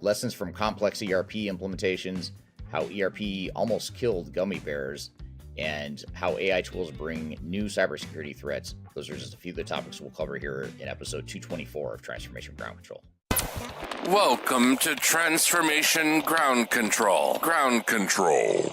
lessons from complex ERP implementations, how ERP almost killed gummy bears, and how AI tools bring new cybersecurity threats. Those are just a few of the topics we'll cover here in episode 224 of Transformation Ground Control. Welcome to Transformation Ground Control. Ground Control.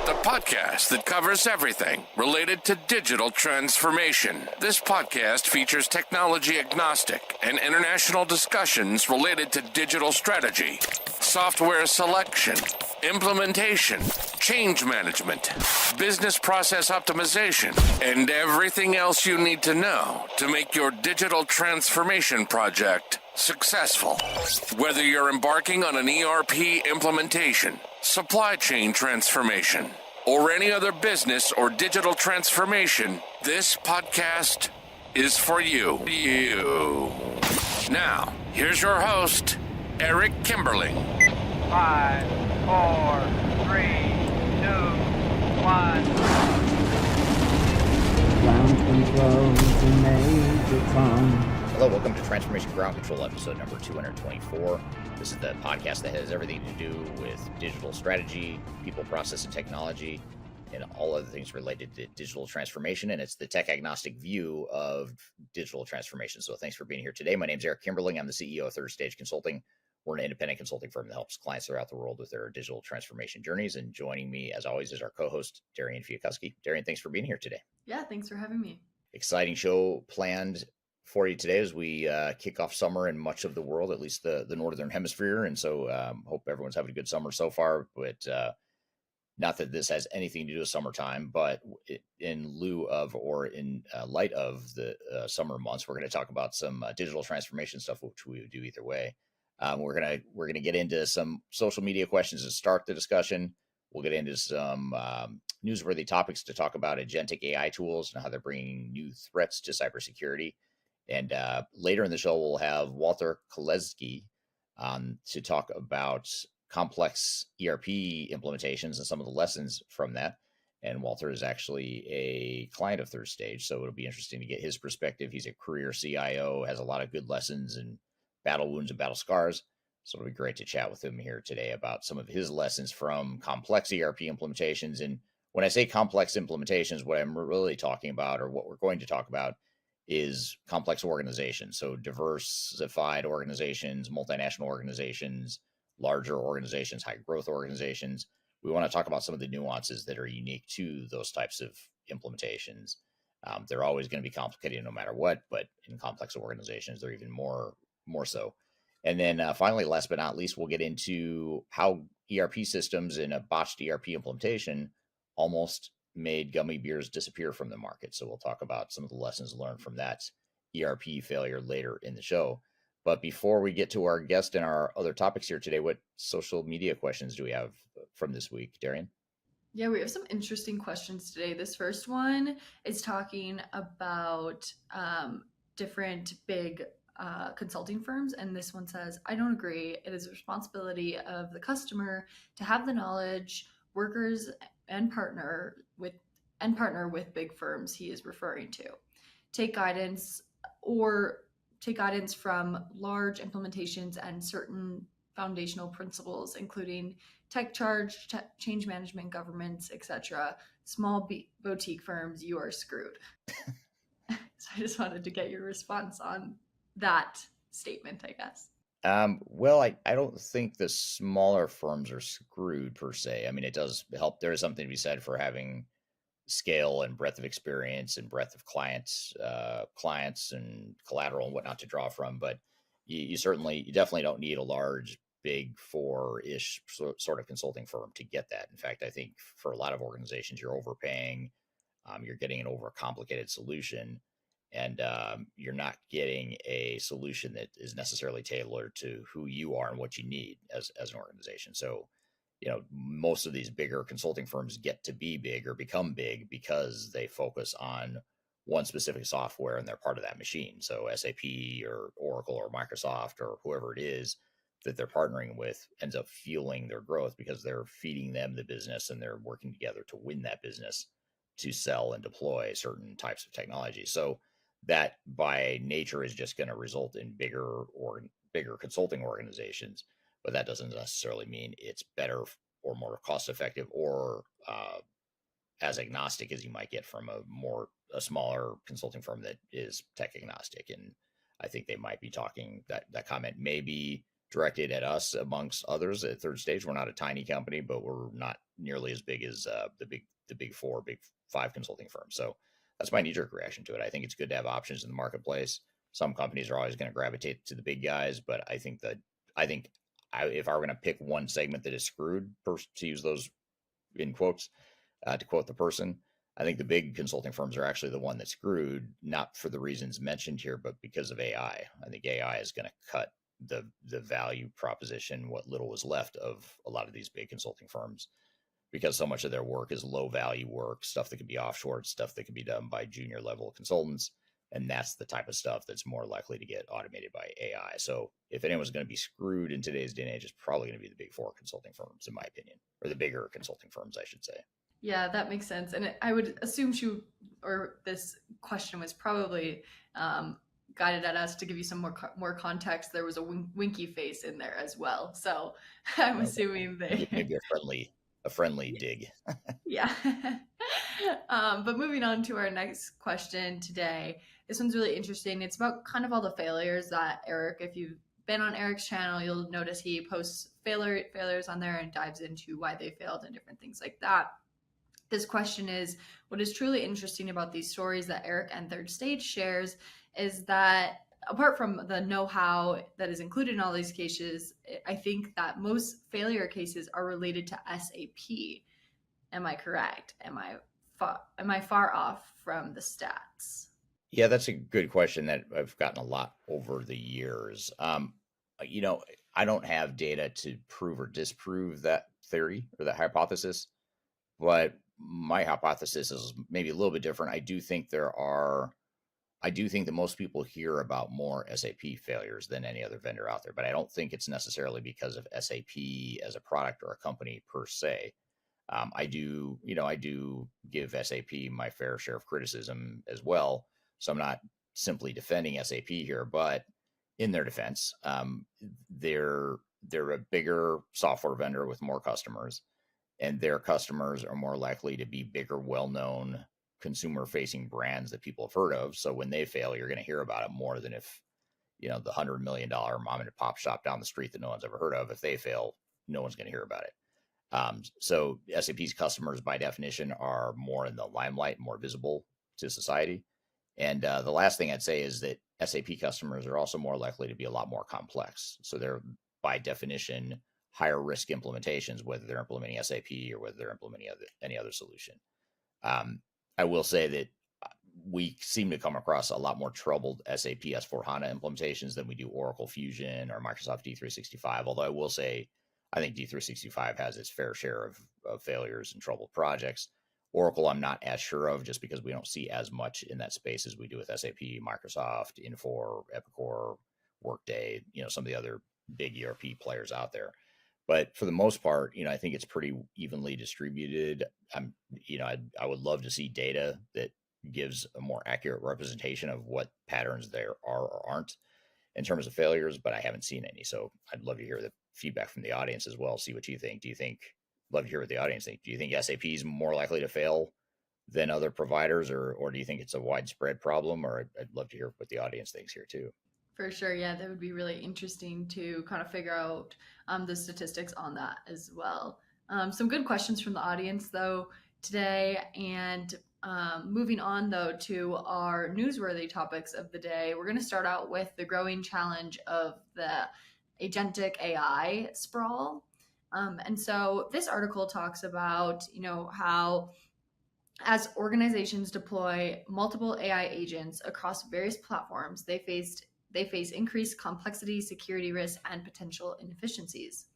The podcast that covers everything related to digital transformation. This podcast features technology agnostic and international discussions related to digital strategy, software selection, implementation, change management, business process optimization, and everything else you need to know to make your digital transformation project successful. Whether you're embarking on an ERP implementation, supply chain transformation, or any other business or digital transformation, this podcast is for you. Now, here's your host, Eric Kimberling. 5, 4, 3, 2, 1. Ground control to Major Tom. Hello, welcome to Transformation Ground Control, episode number 224. This is the podcast that has everything to do with digital strategy, people, process, and technology, and all other things related to digital transformation. And it's the tech agnostic view of digital transformation. So thanks for being here today. My name is Eric Kimberling. I'm the CEO of Third Stage Consulting. We're an independent consulting firm that helps clients throughout the world with their digital transformation journeys. And joining me, as always, is our co-host, Darian Chwialkowski. Darian, thanks for being here today. Yeah, thanks for having me. Exciting show planned for you today as we kick off summer in much of the world, at least the northern hemisphere. And so hope everyone's having a good summer so far, but not that this has anything to do with summertime, but in lieu of or in light of the summer months, we're going to talk about some digital transformation stuff, which we would do either way. We're gonna get into some social media questions to start the discussion. We'll get into some newsworthy topics to talk about agentic AI tools and how they're bringing new threats to cybersecurity. And later in the show, we'll have Kolodziey to talk about complex ERP implementations and some of the lessons from that. And Walter is actually a client of Third Stage, so it'll be interesting to get his perspective. He's a career CIO, has a lot of good lessons and battle wounds and battle scars. So it'll be great to chat with him here today about some of his lessons from complex ERP implementations. And when I say complex implementations, what I'm really talking about, or what we're going to talk about, is complex organizations. So diversified organizations, multinational organizations, larger organizations, high growth organizations. We want to talk about some of the nuances that are unique to those types of implementations. They're always going to be complicated no matter what, but in complex organizations, they're even more so. And then finally, last but not least, we'll get into how ERP systems in a botched ERP implementation almost made gummy bears disappear from the market. So we'll talk about some of the lessons learned from that ERP failure later in the show. But before we get to our guest and our other topics here today, what social media questions do we have from this week, Darian? Yeah, we have some interesting questions today. This first one is talking about different big consulting firms. And this one says, I don't agree. It is a responsibility of the customer to have the knowledge, workers, and partner with big firms he is referring to. Take guidance from large implementations and certain foundational principles, including tech charge, change management, governments, etc. Small boutique firms, you are screwed. So I just wanted to get your response on that statement, I guess. Well, I don't think the smaller firms are screwed per se. I mean, it does help. There is something to be said for having scale and breadth of experience and breadth of clients and collateral and whatnot to draw from. But you definitely don't need a large, big four-ish sort of consulting firm to get that. In fact, I think for a lot of organizations, you're overpaying. You're getting an overcomplicated solution. And you're not getting a solution that is necessarily tailored to who you are and what you need as an organization. So, most of these bigger consulting firms get to be big or become big because they focus on one specific software and they're part of that machine. So SAP or Oracle or Microsoft or whoever it is that they're partnering with ends up fueling their growth because they're feeding them the business and they're working together to win that business to sell and deploy certain types of technology. So that by nature is just going to result in bigger or bigger consulting organizations, but that doesn't necessarily mean it's better or more cost effective or as agnostic as you might get from a smaller consulting firm that is tech agnostic. And I think they might be talking that comment may be directed at us amongst others at Third Stage. We're not a tiny company, but we're not nearly as big as the big four, big five consulting firms. So that's my knee jerk reaction to it. I think it's good to have options in the marketplace. Some companies are always going to gravitate to the big guys, but I think if I were going to pick one segment that is screwed, to use those in quotes, to quote the person, I think the big consulting firms are actually the one that's screwed, not for the reasons mentioned here, but because of AI. I think AI is going to cut the value proposition, what little was left of a lot of these big consulting firms, because so much of their work is low value work, stuff that can be offshore, stuff that can be done by junior level consultants. And that's the type of stuff that's more likely to get automated by AI. So if anyone's going to be screwed in today's day and age, it's probably going to be the big four consulting firms, in my opinion, or the bigger consulting firms, I should say. Yeah, that makes sense. And I would assume this question was probably guided at us to give you some more context. There was a winky face in there as well. So I'm assuming maybe a friendly dig. Yeah. But moving on to our next question today. This one's really interesting. It's about kind of all the failures that Eric, if you've been on Eric's channel, you'll notice he posts failures on there and dives into why they failed and different things like that. This question is, what is truly interesting about these stories that Eric and Third Stage shares is that apart from the know-how that is included in all these cases, I think that most failure cases are related to SAP. Am I correct? Am I far off from the stats? Yeah, that's a good question that I've gotten a lot over the years. I don't have data to prove or disprove that theory or that hypothesis, but my hypothesis is maybe a little bit different. I do think that most people hear about more SAP failures than any other vendor out there, but I don't think it's necessarily because of SAP as a product or a company per se. I do give SAP my fair share of criticism as well. So I'm not simply defending SAP here, but in their defense, they're a bigger software vendor with more customers, and their customers are more likely to be bigger, well-known consumer-facing brands that people have heard of. So when they fail, you're going to hear about it more than if, the $100 million mom and pop shop down the street that no one's ever heard of, if they fail, no one's going to hear about it. So SAP's customers, by definition, are more in the limelight, more visible to society. And the last thing I'd say is that SAP customers are also more likely to be a lot more complex. So they're, by definition, higher risk implementations, whether they're implementing SAP or whether they're implementing any other solution. I will say that we seem to come across a lot more troubled SAP S/4HANA implementations than we do Oracle Fusion or Microsoft D365. Although I will say, I think D365 has its fair share of failures and troubled projects. Oracle, I'm not as sure of, just because we don't see as much in that space as we do with SAP, Microsoft, Infor, Epicor, Workday, some of the other big ERP players out there. But for the most part, I think it's pretty evenly distributed. I would love to see data that gives a more accurate representation of what patterns there are or aren't in terms of failures, but I haven't seen any. So I'd love to hear the feedback from the audience as well. See what you think. Love to hear what the audience think. Do you think SAP is more likely to fail than other providers, or do you think it's a widespread problem? Or I'd love to hear what the audience thinks here too. For sure. Yeah, that would be really interesting to kind of figure out the statistics on that as well. Some good questions from the audience though today. And moving on though to our newsworthy topics of the day, we're going to start out with the growing challenge of the agentic AI sprawl. And so this article talks about, how as organizations deploy multiple AI agents across various platforms, they face increased complexity, security risks, and potential inefficiencies.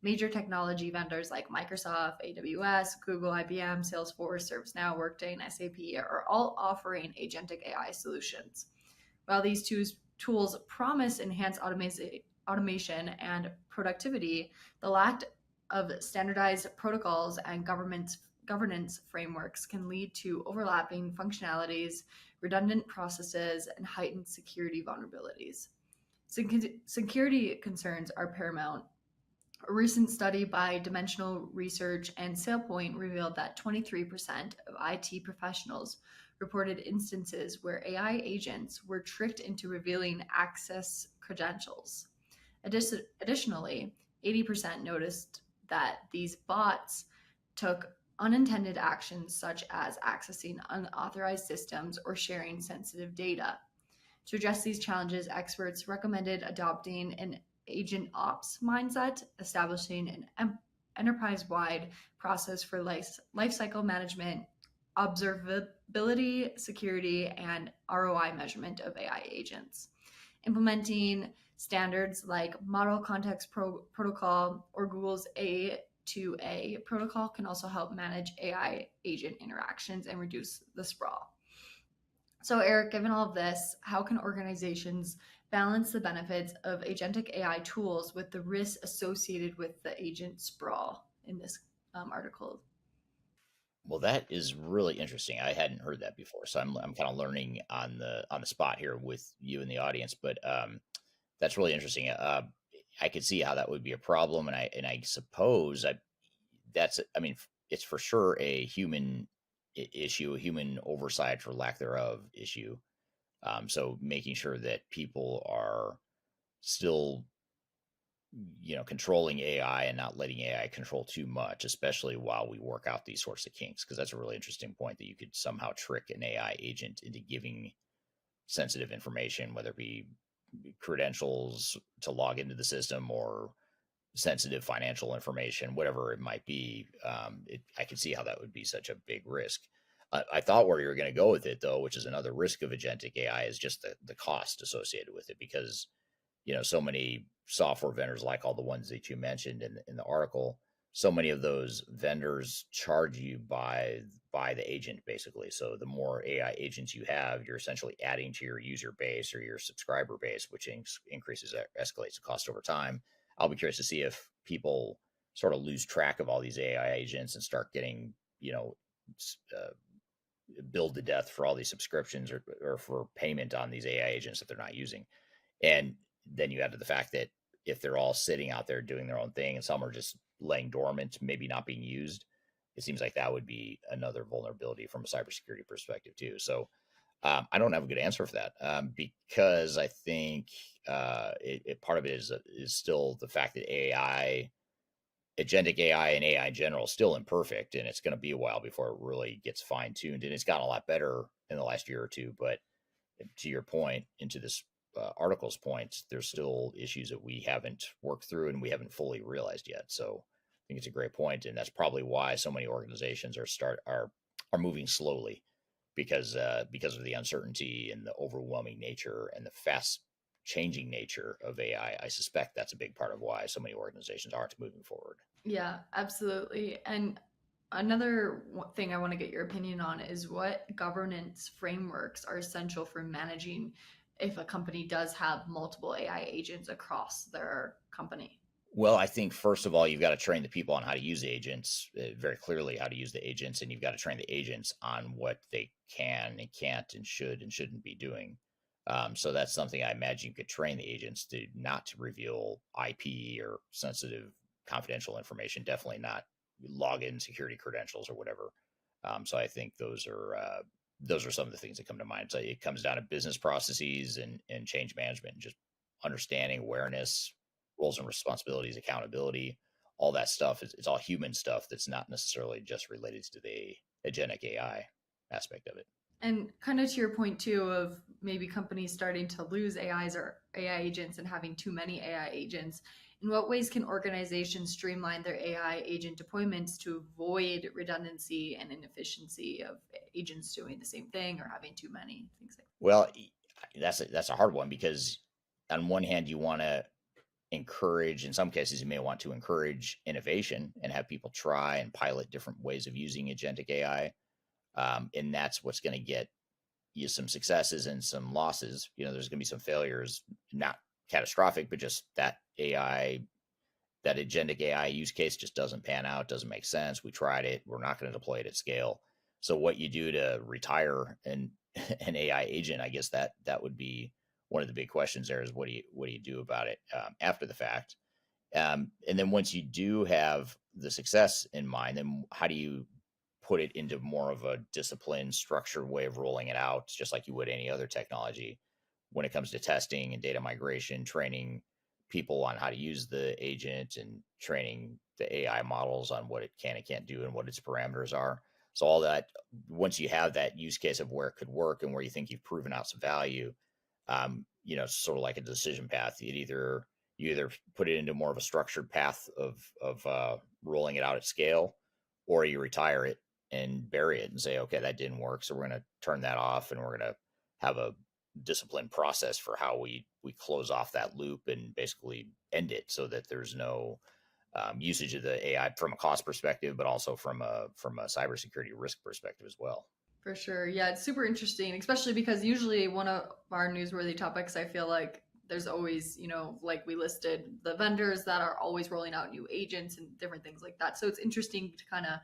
Major technology vendors like Microsoft, AWS, Google, IBM, Salesforce, ServiceNow, Workday, and SAP are all offering agentic AI solutions. While these tools promise enhanced automation and productivity, the lack of standardized protocols and governance frameworks can lead to overlapping functionalities, redundant processes, and heightened security vulnerabilities. Security concerns are paramount. A recent study by Dimensional Research and SailPoint revealed that 23% of IT professionals reported instances where AI agents were tricked into revealing access credentials. Additionally, 80% noticed that these bots took unintended actions such as accessing unauthorized systems or sharing sensitive data. To address these challenges, experts recommended adopting an agent ops mindset, establishing an enterprise-wide process for lifecycle management, observability, security, and ROI measurement of AI agents. Implementing standards like Model Context Protocol or Google's A2A protocol can also help manage AI agent interactions and reduce the sprawl. So, Eric, given all of this, how can organizations balance the benefits of agentic AI tools with the risks associated with the agent sprawl in this article? Well, that is really interesting. I hadn't heard that before, so I'm kind of learning on the spot here with you in the audience. But that's really interesting. I could see how that would be a problem, and I suppose I mean, it's for sure a human issue, a human oversight, for lack thereof, issue. So making sure that people are still, controlling AI and not letting AI control too much, especially while we work out these sorts of kinks, because that's a really interesting point, that you could somehow trick an AI agent into giving sensitive information, whether it be credentials to log into the system or sensitive financial information, whatever it might be. I can see how that would be such a big risk. I thought where you were going to go with it, though, which is another risk of agentic AI, is just the cost associated with it, because so many software vendors, like all the ones that you mentioned in the article, so many of those vendors charge you by the agent, basically. So the more AI agents you have, you're essentially adding to your user base or your subscriber base, which increases, escalates the cost over time. I'll be curious to see if people sort of lose track of all these AI agents and start getting, billed to death for all these subscriptions or for payment on these AI agents that they're not using. And then you add to the fact that if they're all sitting out there doing their own thing and some are just laying dormant, maybe not being used, it seems like that would be another vulnerability from a cybersecurity perspective too. So I don't have a good answer for that, because I think part of it is still the fact that agentic AI and AI in general is still imperfect, and it's going to be a while before it really gets fine tuned. And it's gotten a lot better in the last year or two. But to your point, into this article's points, there's still issues that we haven't worked through and we haven't fully realized yet. So I think it's a great point, and that's probably why so many organizations are moving slowly, because of the uncertainty and the overwhelming nature and the fast changing nature of AI. I suspect that's a big part of why so many organizations aren't moving forward. Yeah, absolutely. And another thing I want to get your opinion on is what governance frameworks are essential for managing if a company does have multiple AI agents across their company. Well, I think first of all, you've got to train the people on how to use the agents, very clearly how to use the agents, and you've got to train the agents on what they can and can't and should and shouldn't be doing. So that's something I imagine you could train the agents to not to reveal IP or sensitive confidential information, definitely not login security credentials or whatever. So I think those are some of the things that come to mind. So it comes down to business processes and change management, and just understanding awareness, roles and responsibilities, accountability, all that stuff. It's all human stuff that's not necessarily just related to the agentic AI aspect of it. And kind of to your point too, of maybe companies starting to lose AIs or AI agents and having too many AI agents, in what ways can organizations streamline their AI agent deployments to avoid redundancy and inefficiency of agents doing the same thing or having too many things like that? Well, that's a hard one, because on one hand, you want to encourage, in some cases, you may want to encourage innovation and have people try and pilot different ways of using agentic AI. And that's what's going to get you some successes and some losses. There's going to be some failures, not catastrophic, but just that agentic AI use case just doesn't pan out, doesn't make sense. We tried it. We're not going to deploy it at scale. So what you do to retire an AI agent, I guess that would be one of the big questions there is what do you do about it after the fact? And then once you do have the success in mind, then how do you put it into more of a disciplined, structured way of rolling it out, just like you would any other technology when it comes to testing and data migration, training people on how to use the agent and training the AI models on what it can and can't do and what its parameters are. So all that, once you have that use case of where it could work and where you think you've proven out some value, sort of like a decision path. You either put it into more of a structured path of rolling it out at scale, or you retire it and bury it and say, okay, that didn't work, so we're going to turn that off, and we're going to have a disciplined process for how we close off that loop and basically end it, so that there's no usage of the AI from a cost perspective, but also from a cybersecurity risk perspective as well. For sure. Yeah, it's super interesting, especially because usually one of our newsworthy topics, I feel like there's always, like we listed, the vendors that are always rolling out new agents and different things like that. So it's interesting to kind of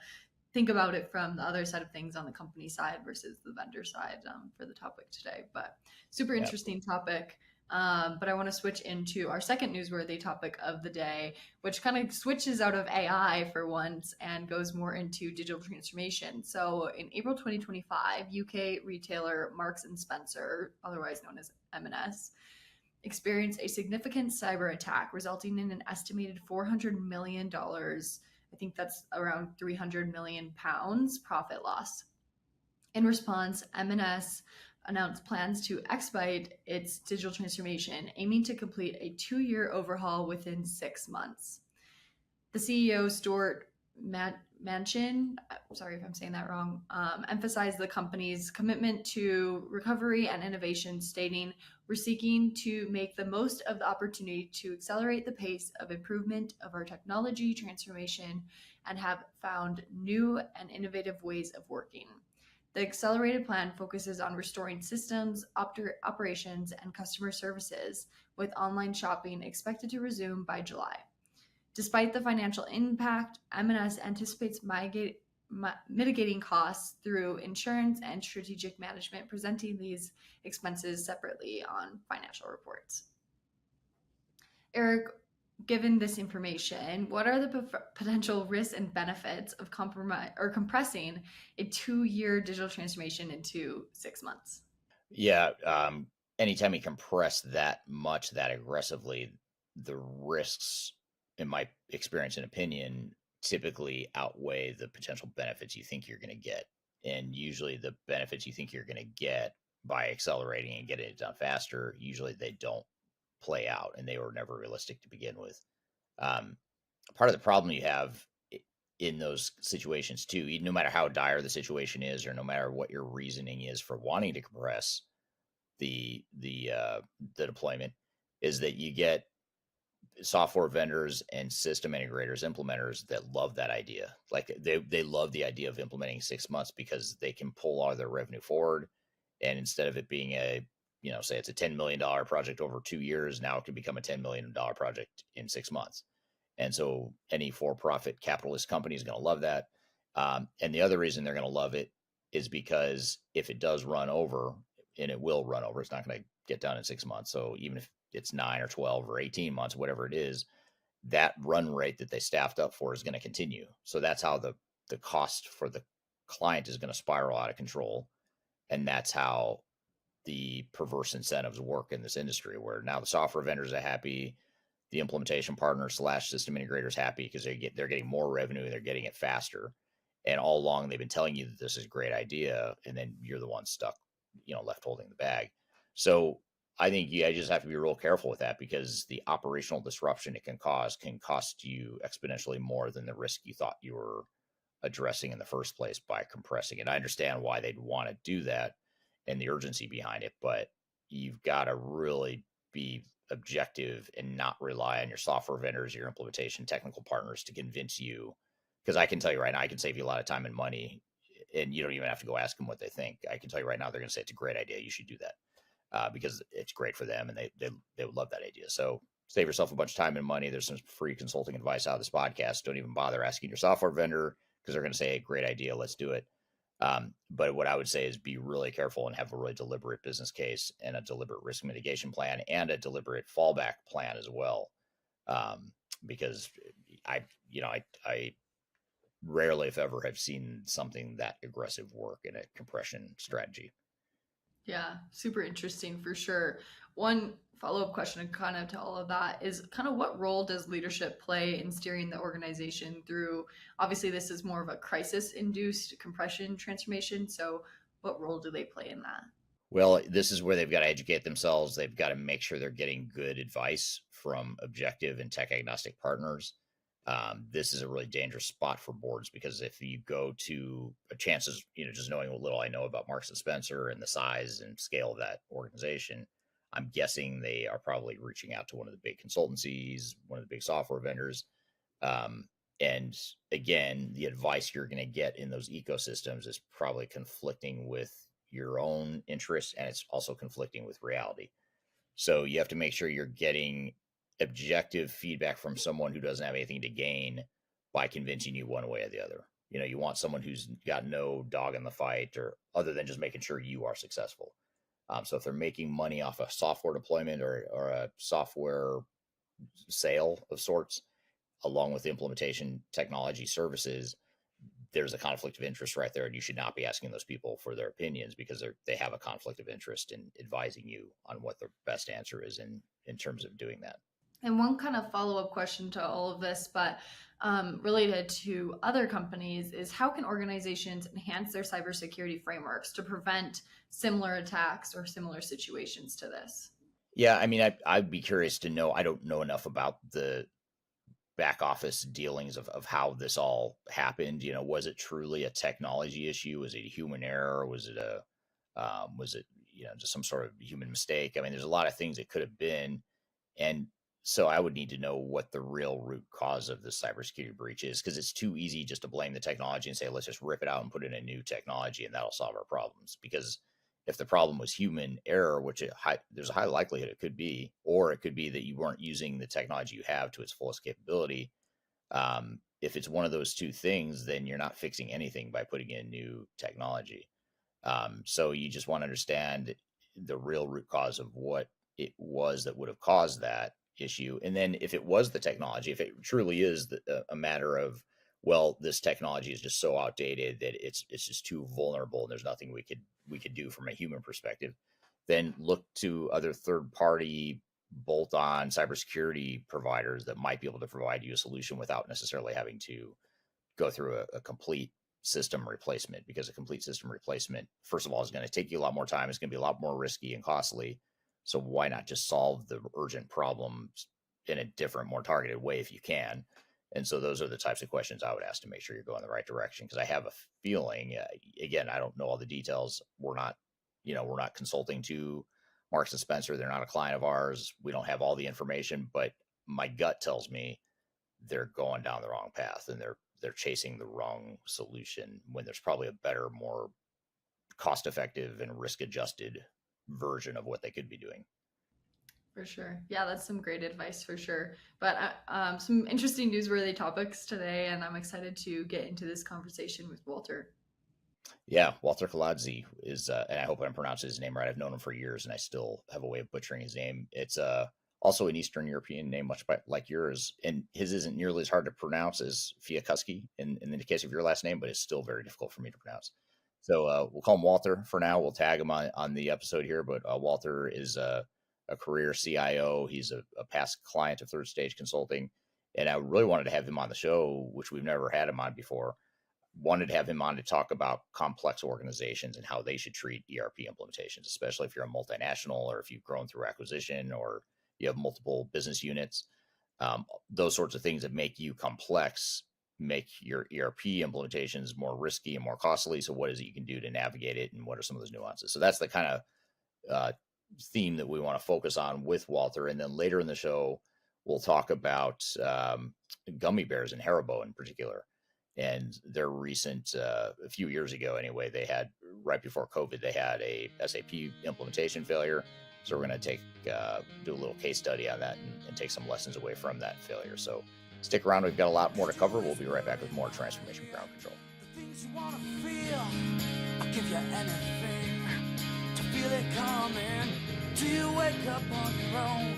think about it from the other side of things on the company side versus the vendor side for the topic today. But super interesting topic. But I want to switch into our second newsworthy topic of the day, which kind of switches out of AI for once and goes more into digital transformation. So in April 2025, UK retailer Marks and Spencer, otherwise known as M&S, experienced a significant cyber attack, resulting in an estimated $400 million, I think that's around 300 million pounds profit loss. In response, M&S announced plans to expedite its digital transformation, aiming to complete a 2-year overhaul within 6 months. The CEO, Stuart Manchin, sorry if I'm saying that wrong, emphasized the company's commitment to recovery and innovation, stating, "We're seeking to make the most of the opportunity to accelerate the pace of improvement of our technology transformation and have found new and innovative ways of working." The accelerated plan focuses on restoring systems, operations, and customer services, with online shopping expected to resume by July. Despite the financial impact, M&S anticipates mitigating costs through insurance and strategic management, presenting these expenses separately on financial reports. Eric, given this information, what are the potential risks and benefits of compressing a 2-year digital transformation into 6 months? Yeah. Anytime you compress that much, that aggressively, the risks, in my experience and opinion, typically outweigh the potential benefits you think you're going to get. And usually the benefits you think you're going to get by accelerating and getting it done faster, usually they don't play out, and they were never realistic to begin with. Part of the problem you have in those situations too, no matter how dire the situation is, or no matter what your reasoning is for wanting to compress the deployment, is that you get software vendors and system integrators, implementers that love that idea. Like they love the idea of implementing 6 months because they can pull all their revenue forward. And instead of it being say it's a $10 million project over 2 years, now it can become a $10 million project in 6 months. And so any for-profit capitalist company is going to love that. And the other reason they're going to love it is because if it does run over, and it will run over, it's not going to get done in 6 months. So even if it's 9 or 12 or 18 months, whatever it is, that run rate that they staffed up for is going to continue. So that's how the cost for the client is going to spiral out of control. And that's how the perverse incentives work in this industry, where now the software vendors are happy, the implementation partners / system integrators happy because they're getting more revenue and they're getting it faster. And all along they've been telling you that this is a great idea, and then you're the one stuck, left holding the bag. So I think you just have to be real careful with that, because the operational disruption it can cost you exponentially more than the risk you thought you were addressing in the first place by compressing it. I understand why they'd want to do that and the urgency behind it, but you've got to really be objective and not rely on your software vendors, your implementation technical partners to convince you. Because I can tell you right now, I can save you a lot of time and money, and you don't even have to go ask them what they think. I can tell you right now, they're going to say it's a great idea. You should do that because it's great for them, and they would love that idea. So save yourself a bunch of time and money. There's some free consulting advice out of this podcast. Don't even bother asking your software vendor, because they're going to say, hey, great idea, let's do it. But what I would say is be really careful and have a really deliberate business case and a deliberate risk mitigation plan and a deliberate fallback plan as well. Because I rarely, if ever, have seen something that aggressive work in a compression strategy. Yeah, super interesting for sure. One follow-up question kind of to all of that is kind of what role does leadership play in steering the organization through? Obviously, this is more of a crisis-induced compression transformation. So what role do they play in that? Well, this is where they've got to educate themselves. They've got to make sure they're getting good advice from objective and tech agnostic partners. This is a really dangerous spot for boards because if you go to chances, just knowing what little I know about Marks and Spencer and the size and scale of that organization, I'm guessing they are probably reaching out to one of the big consultancies, one of the big software vendors. And again, the advice you're going to get in those ecosystems is probably conflicting with your own interests, and it's also conflicting with reality. So you have to make sure you're getting objective feedback from someone who doesn't have anything to gain by convincing you one way or the other. You want someone who's got no dog in the fight, or other than just making sure you are successful. So if they're making money off a software deployment or a software sale of sorts, along with implementation technology services, there's a conflict of interest right there, and you should not be asking those people for their opinions because they have a conflict of interest in advising you on what the best answer is in terms of doing that. And one kind of follow-up question to all of this, but related to other companies, is how can organizations enhance their cybersecurity frameworks to prevent similar attacks or similar situations to this? Yeah, I mean, I'd be curious to know. I don't know enough about the back office dealings of how this all happened. Was it truly a technology issue? Was it a human error? Was it just some sort of human mistake? I mean, there's a lot of things it could have been. And so I would need to know what the real root cause of the cybersecurity breach is, because it's too easy just to blame the technology and say, let's just rip it out and put in a new technology and that'll solve our problems. Because if the problem was human error, which there's a high likelihood it could be, or it could be that you weren't using the technology you have to its fullest capability. If it's one of those two things, then you're not fixing anything by putting in new technology. So you just want to understand the real root cause of what it was that would have caused that issue. And then if it was the technology, if it truly is a matter of, well, this technology is just so outdated that it's just too vulnerable and there's nothing we could do from a human perspective, then look to other third-party bolt-on cybersecurity providers that might be able to provide you a solution without necessarily having to go through a complete system replacement, because a complete system replacement, first of all, is going to take you a lot more time. It's going to be a lot more risky and costly. So why not just solve the urgent problems in a different, more targeted way if you can? And so those are the types of questions I would ask to make sure you're going the right direction. Because I have a feeling, again, I don't know all the details. We're not consulting to Marks and Spencer. They're not a client of ours. We don't have all the information, but my gut tells me they're going down the wrong path and they're chasing the wrong solution when there's probably a better, more cost-effective and risk-adjusted version of what they could be doing. For sure. Yeah, that's some great advice for sure. But some interesting newsworthy topics today, and I'm excited to get into this conversation with Walter. Yeah, Walter Kolodziey is, and I hope I'm pronouncing his name right. I've known him for years, and I still have a way of butchering his name. It's also an Eastern European name, much like yours, and his isn't nearly as hard to pronounce as Chwialkowski in the case of your last name, but it's still very difficult for me to pronounce. So we'll call him Walter for now. We'll tag him on the episode here, but Walter is a career CIO. He's a past client of Third Stage Consulting, and I really wanted to have him on the show, which we've never had him on before. Wanted to have him on to talk about complex organizations and how they should treat ERP implementations, especially if you're a multinational or if you've grown through acquisition or you have multiple business units. Those sorts of things that make you complex make your ERP implementations more risky and more costly. So what is it you can do to navigate it, and what are some of those nuances? So that's the kind of theme that we want to focus on with Walter. And then later in the show, we'll talk about gummy bears and Haribo in particular. And their recent, a few years ago anyway, they had, right before COVID, they had a SAP implementation failure. So we're going to do a little case study on that and take some lessons away from that failure. So stick around. We've got a lot more to cover. We'll be right back with more Transformation Ground Control. things you wanna feel, I'll give you anything to feel it coming. Do you wake up on your own?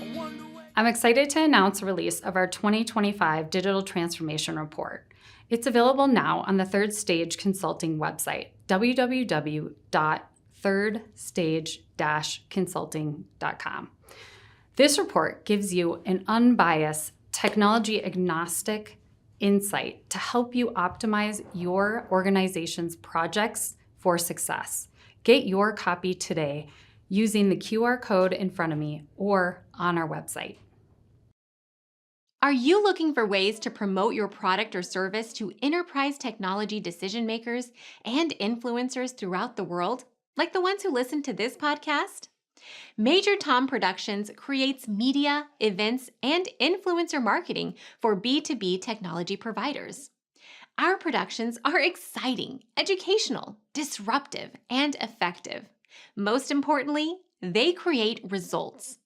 I wonder where... I'm excited to announce the release of our 2025 Digital Transformation Report. It's available now on the Third Stage Consulting website, www.thirdstage-consulting.com. This report gives you an unbiased, technology-agnostic insight to help you optimize your organization's projects for success. Get your copy today using the QR code in front of me or on our website. Are you looking for ways to promote your product or service to enterprise technology decision makers and influencers throughout the world, like the ones who listen to this podcast? Major Tom Productions creates media, events, and influencer marketing for B2B technology providers. Our productions are exciting, educational, disruptive, and effective. Most importantly, they create results.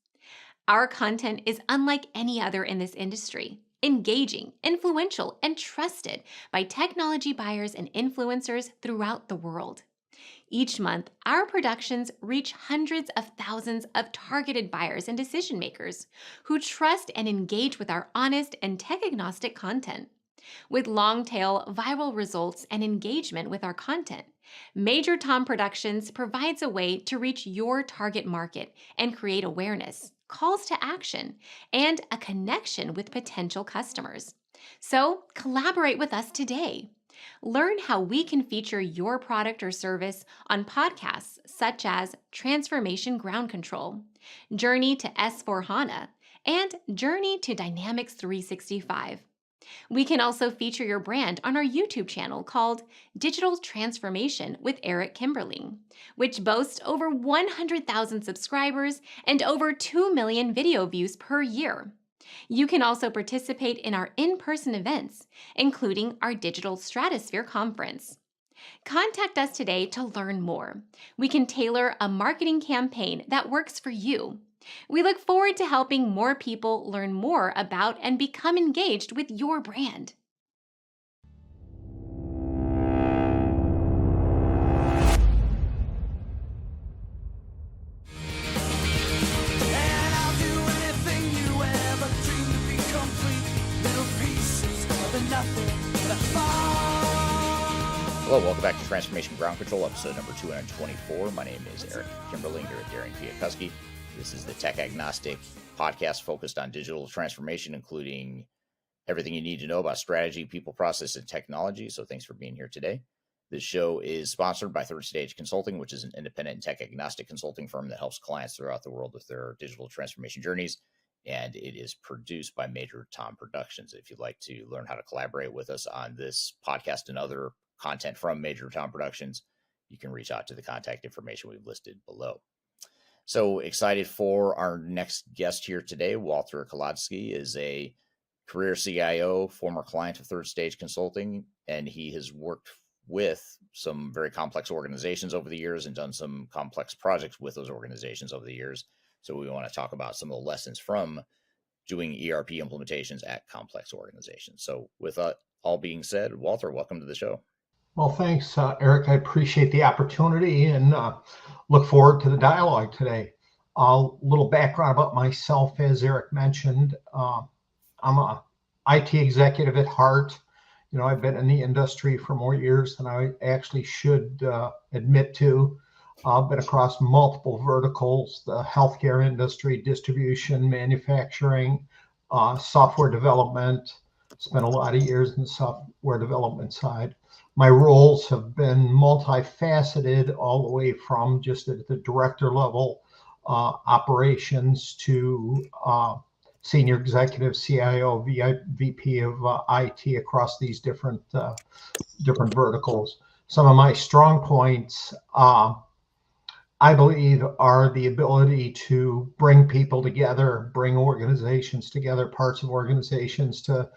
Our content is unlike any other in this industry, engaging, influential, and trusted by technology buyers and influencers throughout the world. Each month, our productions reach hundreds of thousands of targeted buyers and decision makers who trust and engage with our honest and tech-agnostic content. With long-tail viral results and engagement with our content, Major Tom Productions provides a way to reach your target market and create awareness, calls to action, and a connection with potential customers. So collaborate with us today. Learn how we can feature your product or service on podcasts such as Transformation Ground Control, Journey to S4HANA, and Journey to Dynamics 365. We can also feature your brand on our YouTube channel called Digital Transformation with Eric Kimberling, which boasts over 100,000 subscribers and over 2 million video views per year. You can also participate in our in-person events, including our Digital Stratosphere Conference. Contact us today to learn more. We can tailor a marketing campaign that works for you. We look forward to helping more people learn more about and become engaged with your brand. And I'll do anything you ever dreamed to be complete. Little pieces of the nothing that fall. Hello, welcome back to Transformation Ground Control, episode number 224. My name is Eric Kimberling here at Darian Chwialkowski. This is the tech agnostic podcast focused on digital transformation, including everything you need to know about strategy, people, process, and technology. So thanks for being here today. This show is sponsored by Third Stage Consulting, which is an independent tech agnostic consulting firm that helps clients throughout the world with their digital transformation journeys. And it is produced by Major Tom Productions. If you'd like to learn how to collaborate with us on this podcast and other content from Major Tom Productions, you can reach out to the contact information we've listed below. So excited for our next guest here today. Walter Kolodziey is a career CIO, former client of Third Stage Consulting, and he has worked with some very complex organizations over the years and done some complex projects with those organizations over the years. So we want to talk about some of the lessons from doing ERP implementations at complex organizations. So with all being said, Walter, welcome to the show. Well, thanks, Eric. I appreciate the opportunity and look forward to the dialogue today. A little background about myself, as Eric mentioned. I'm a IT executive at heart. You know, I've been in the industry for more years than I actually should admit to. I've been across multiple verticals: the healthcare industry, distribution, manufacturing, software development. Spent a lot of years in the software development side. My roles have been multifaceted, all the way from just at the director level operations to senior executive, CIO, VP of IT across these different verticals. Some of my strong points, I believe, are the ability to bring people together, bring organizations together, parts of organizations to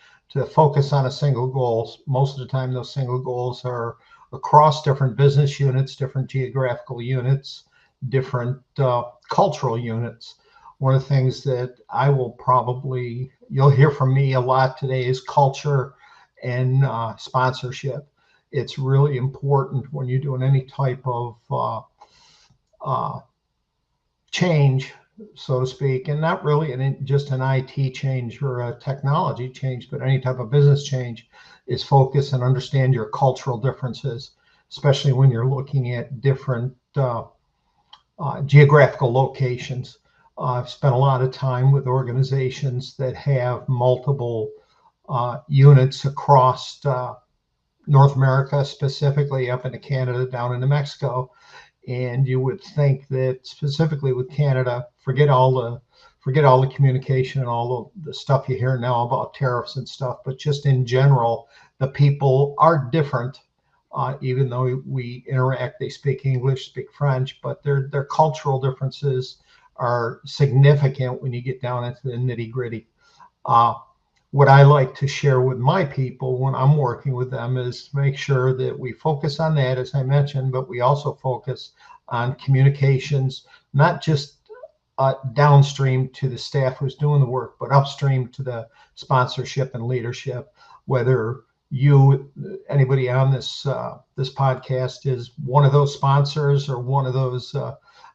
focus on a single goal. Most of the time, those single goals are across different business units, different geographical units, different cultural units. One of the things that you'll hear from me a lot today is culture and sponsorship. it's really important when you're doing any type of change, so to speak, and not really just an IT change or a technology change, but any type of business change, is focus and understand your cultural differences, especially when you're looking at different geographical locations. I've spent a lot of time with organizations that have multiple units across North America, specifically up into Canada, down into Mexico. And you would think that specifically with Canada, forget all the communication and all the stuff you hear now about tariffs and stuff, but just in general, the people are different. Even though we interact, they speak English, speak French, but their cultural differences are significant when you get down into the nitty gritty. What I like to share with my people when I'm working with them is make sure that we focus on that, as I mentioned, but we also focus on communications, not just downstream to the staff who's doing the work, but upstream to the sponsorship and leadership. Whether anybody on this podcast is one of those sponsors or one of those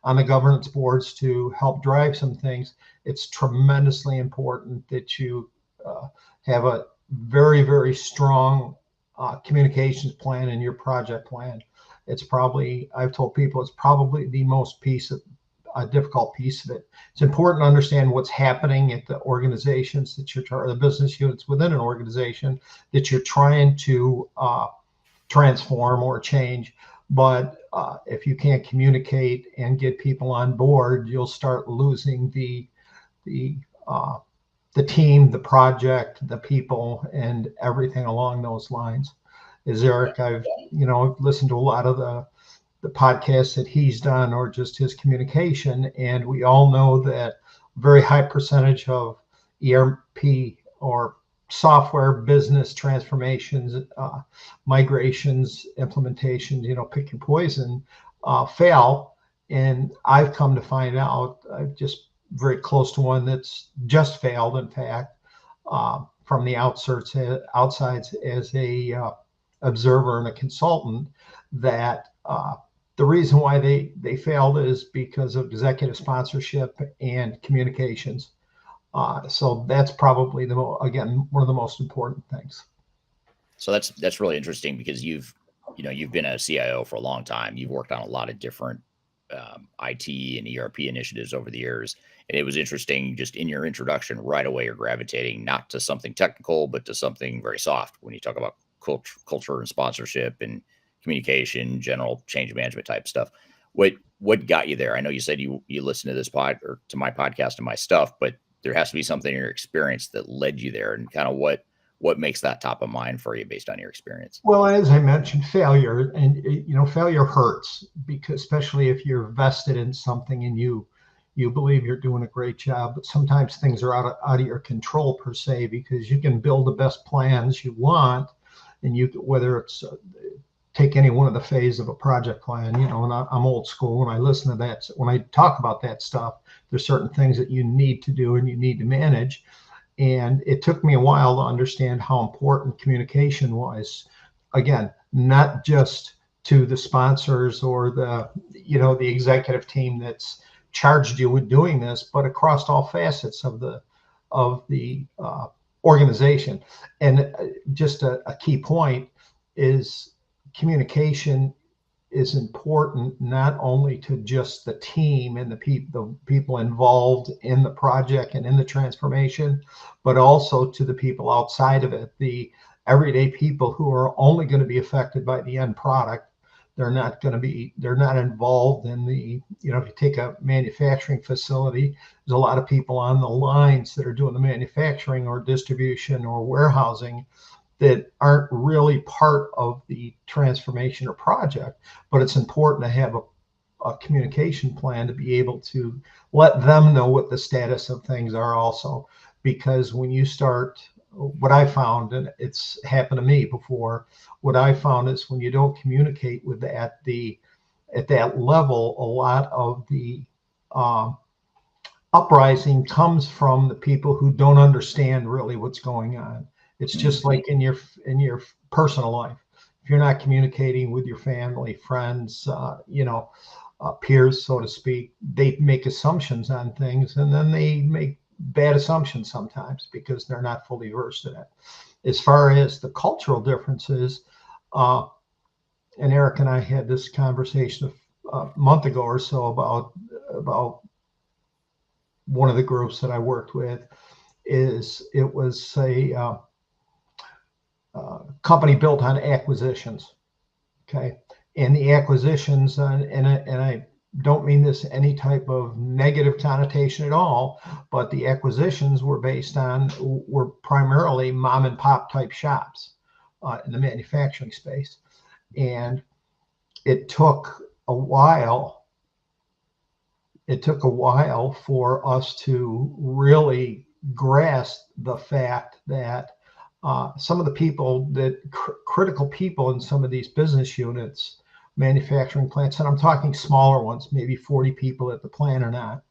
on the governance boards to help drive some things, it's tremendously important that you have a very, very strong communications plan in your project plan. It's probably, I've told people, it's probably the most difficult piece of it. It's important to understand what's happening at the organizations that you're, the business units within an organization that you're trying to transform or change. But if you can't communicate and get people on board, you'll start losing the team, the project, the people, and everything along those lines. As Eric, I've listened to a lot of the podcasts that he's done or just his communication, and we all know that a very high percentage of ERP or software business transformations, migrations, implementations, pick your poison, fail. And I've come to find out, I've just very close to one that's just failed, in fact, from the outside as a observer and a consultant, that the reason why they failed is because of executive sponsorship and communications. So that's probably one of the most important things. So that's really interesting, because you've been a CIO for a long time. You've worked on a lot of different IT and ERP initiatives over the years. And it was interesting, just in your introduction, right away, you're gravitating not to something technical, but to something very soft when you talk about culture and sponsorship and communication, general change management type stuff. What got you there? I know you said you listened to this to my podcast and my stuff, but there has to be something in your experience that led you there, and kind of what makes that top of mind for you based on your experience? Well, as I mentioned, failure, and failure hurts, because especially if you're vested in something and you believe you're doing a great job, but sometimes things are out of your control per se, because you can build the best plans you want, and whether it's take any one of the phase of a project plan, and I'm old school when I listen to that. When I talk about that stuff, there's certain things that you need to do and you need to manage. And it took me a while to understand how important communication was. Again, not just to the sponsors or the executive team that's charged you with doing this, but across all facets of the organization. And just a key point is communication is important, not only to just the team and the people involved in the project and in the transformation, but also to the people outside of it, the everyday people who are only going to be affected by the end product. They're not involved in if you take a manufacturing facility, there's a lot of people on the lines that are doing the manufacturing or distribution or warehousing that aren't really part of the transformation or project. But it's important to have a communication plan to be able to let them know what the status of things are also. Because when you start, what I found, and it's happened to me before, what I found is when you don't communicate with at that level, a lot of the uprising comes from the people who don't understand really what's going on. It's just like in your personal life. if you're not communicating with your family, friends, peers, so to speak, they make assumptions on things, and then they make bad assumptions sometimes because they're not fully versed in it. As far as the cultural differences, and Eric and I had this conversation a month ago or so about one of the groups that I worked with. It was a company built on acquisitions. Okay. And the acquisitions, and I don't mean this any type of negative connotation at all, but the acquisitions were primarily mom and pop type shops in the manufacturing space. And it took a while for us to really grasp the fact that some of the people critical people in some of these business units, manufacturing plants, and I'm talking smaller ones, maybe 40 people at the plant or not,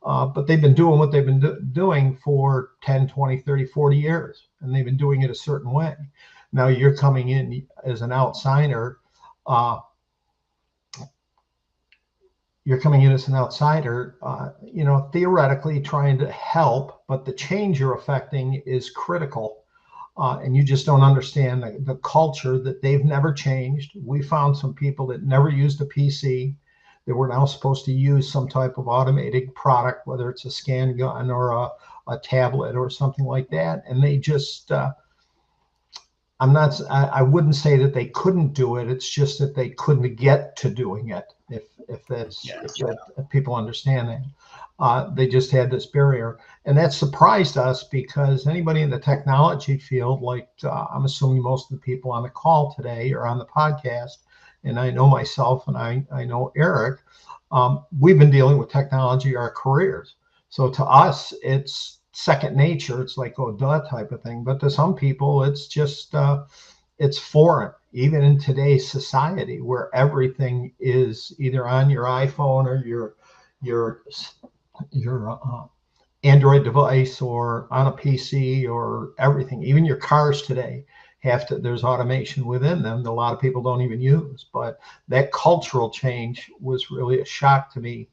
but they've been doing what they've been doing for 10, 20, 30, 40 years, and they've been doing it a certain way. Now you're coming in as an outsider. Theoretically trying to help, but the change you're affecting is critical. And you just don't understand the culture that they've never changed. We found some people that never used a PC. They were now supposed to use some type of automated product, whether it's a scan gun or a tablet or something like that. And they just, I wouldn't say that they couldn't do it. It's just that they couldn't get to doing it. If people understand that, they just had this barrier, and that surprised us because anybody in the technology field, like I'm assuming most of the people on the call today or on the podcast, and I know myself and I know Eric, we've been dealing with technology our careers. So to us, it's second nature. It's like, oh, duh type of thing. But to some people, it's just, it's foreign, even in today's society where everything is either on your iPhone or your Android device or on a PC or everything. Even your cars today there's automation within them that a lot of people don't even use. But that cultural change was really a shock to me.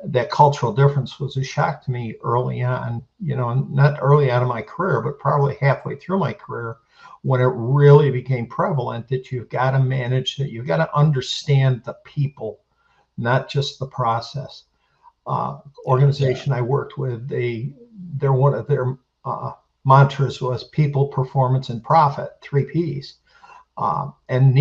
That cultural difference was a shock to me early on, not early on in my career, but probably halfway through my career, when it really became prevalent that you've got to manage, that you've got to understand the people, not just the process. Organization I worked with, their one of their mantras was people, performance, and profit, 3 Ps. And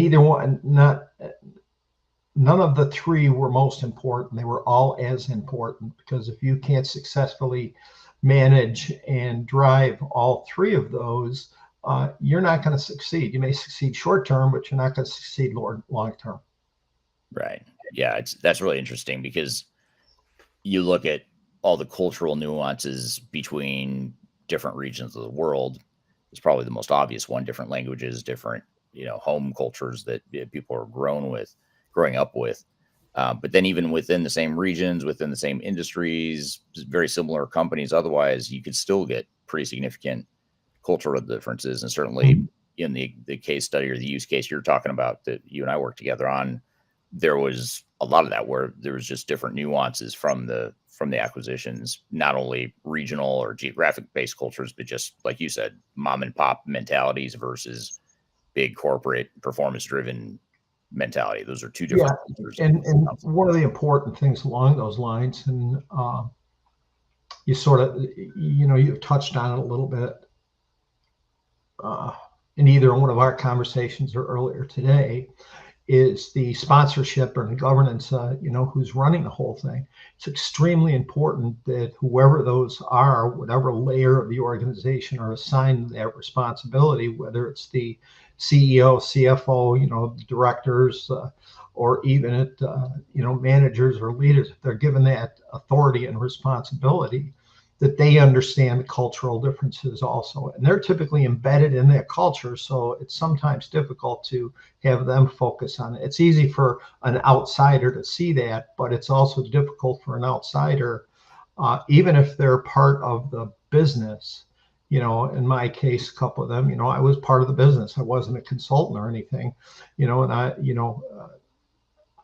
none of the 3 were most important. They were all as important, because if you can't successfully manage and drive all 3 of those, you're not going to succeed. You may succeed short term, but you're not going to succeed long term. Right. Yeah, that's really interesting, because you look at all the cultural nuances between different regions of the world. It's probably the most obvious one: different languages, different home cultures that people are growing up with. But then even within the same regions, within the same industries, very similar companies, otherwise, you could still get pretty significant cultural differences. And certainly in the case study or the use case you're talking about that you and I worked together on, there was a lot of that where there was just different nuances from the acquisitions, not only regional or geographic based cultures, but just like you said, mom and pop mentalities versus big corporate performance driven mentality. Those are 2 different cultures. And one of the important things along those lines, and you sort of, you've touched on it a little bit in either one of our conversations or earlier today, is the sponsorship or the governance, who's running the whole thing. It's extremely important that whoever those are, whatever layer of the organization are assigned that responsibility, whether it's the CEO, CFO, directors, or even at, managers or leaders, if they're given that authority and responsibility, that they understand the cultural differences also. And they're typically embedded in that culture. So it's sometimes difficult to have them focus on it. It's easy for an outsider to see that, but it's also difficult for an outsider, even if they're part of the business, In my case, a couple of them, I was part of the business. I wasn't a consultant or anything, and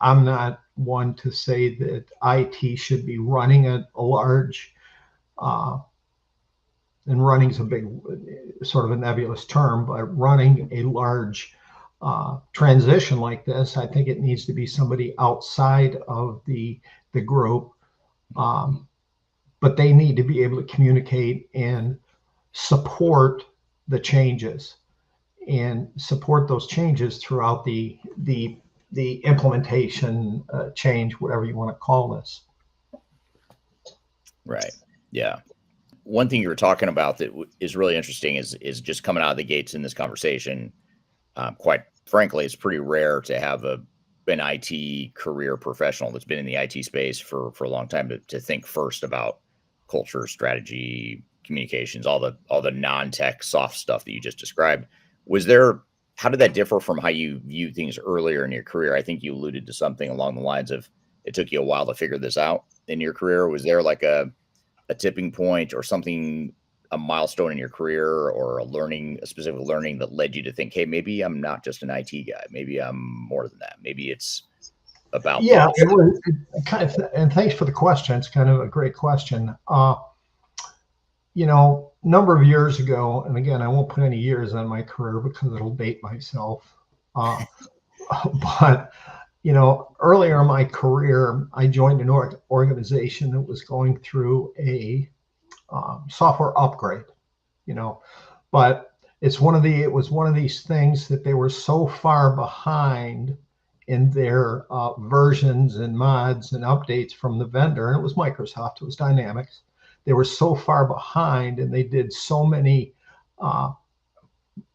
I'm not one to say that IT should be running a large, and running is a big, sort of a nebulous term, but running a large transition like this, I think it needs to be somebody outside of the group, but they need to be able to communicate and support the changes and support those changes throughout the implementation change, whatever you want to call this. Right. Yeah. One thing you were talking about that is really interesting is just coming out of the gates in this conversation. Quite frankly, it's pretty rare to have an IT career professional that's been in the IT space for a long time to think first about culture, strategy, communications, all the non-tech soft stuff that you just described. How did that differ from how you viewed things earlier in your career? I think you alluded to something along the lines of it took you a while to figure this out in your career. Was there like a tipping point or something, a milestone in your career, or a specific learning that led you to think, hey, maybe I'm not just an IT guy. Maybe I'm more than that. Maybe it's about and thanks for the question. It's kind of a great question. Number of years ago, and again, I won't put any years on my career because it'll date myself. But earlier in my career, I joined an organization that was going through a software upgrade. But it was one of these things that they were so far behind in their versions and mods and updates from the vendor, and it was Microsoft, it was Dynamics. They were so far behind, and they did so many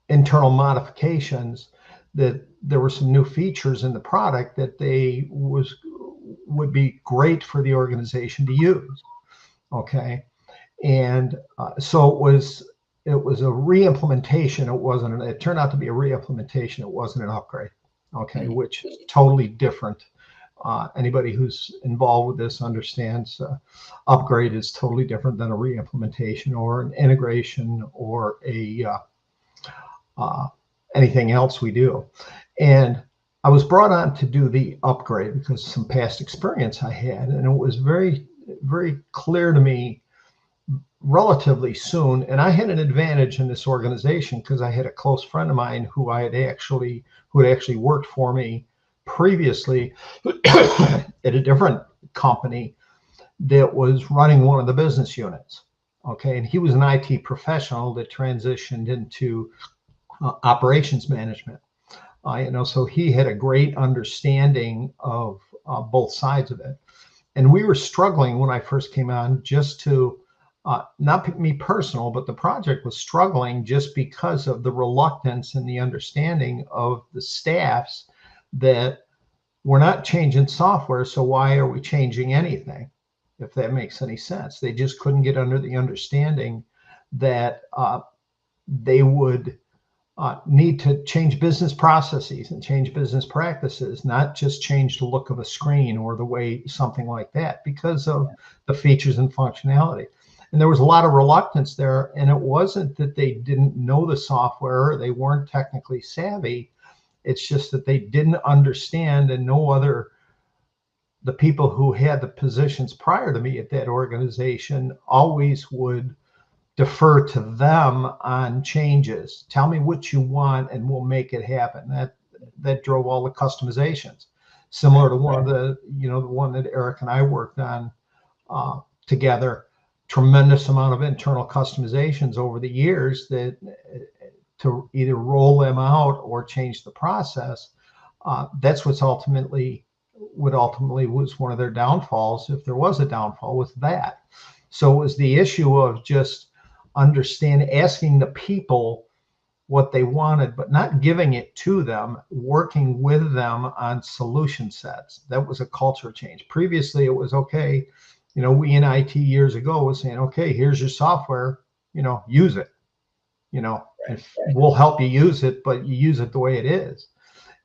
internal modifications that there were some new features in the product that would be great for the organization to use. Okay, and so it was a re-implementation. It turned out to be a re-implementation. It wasn't an upgrade. Okay, which is totally different. Anybody who's involved with this understands upgrade is totally different than a re-implementation or an integration or anything else we do. And I was brought on to do the upgrade because of some past experience I had, and it was very, very clear to me relatively soon. And I had an advantage in this organization because I had a close friend of mine who had actually worked for me previously at a different company that was running one of the business units. Okay, and he was an IT professional that transitioned into operations management. So he had a great understanding of both sides of it. And we were struggling when I first came on, just to not me personal, but the project was struggling just because of the reluctance and the understanding of the staffs that we're not changing software, so why are we changing anything, if that makes any sense. They just couldn't get under the understanding that they would need to change business processes and change business practices, not just change the look of a screen or the way something like that, because of the features and functionality. And there was a lot of reluctance there, and it wasn't that they didn't know the software or they weren't technically savvy. It's just that they didn't understand, and the people who had the positions prior to me at that organization always would defer to them on changes. Tell me what you want and we'll make it happen. That drove all the customizations. Similar to the one that Eric and I worked on together. Tremendous amount of internal customizations over the years that to either roll them out or change the process. That's what ultimately was one of their downfalls, if there was a downfall, was that. So it was the issue of just asking the people what they wanted, but not giving it to them, working with them on solution sets. That was a culture change. Previously, it was okay. We in IT years ago was saying, okay, here's your software, use it, and we'll help you use it, but you use it the way it is,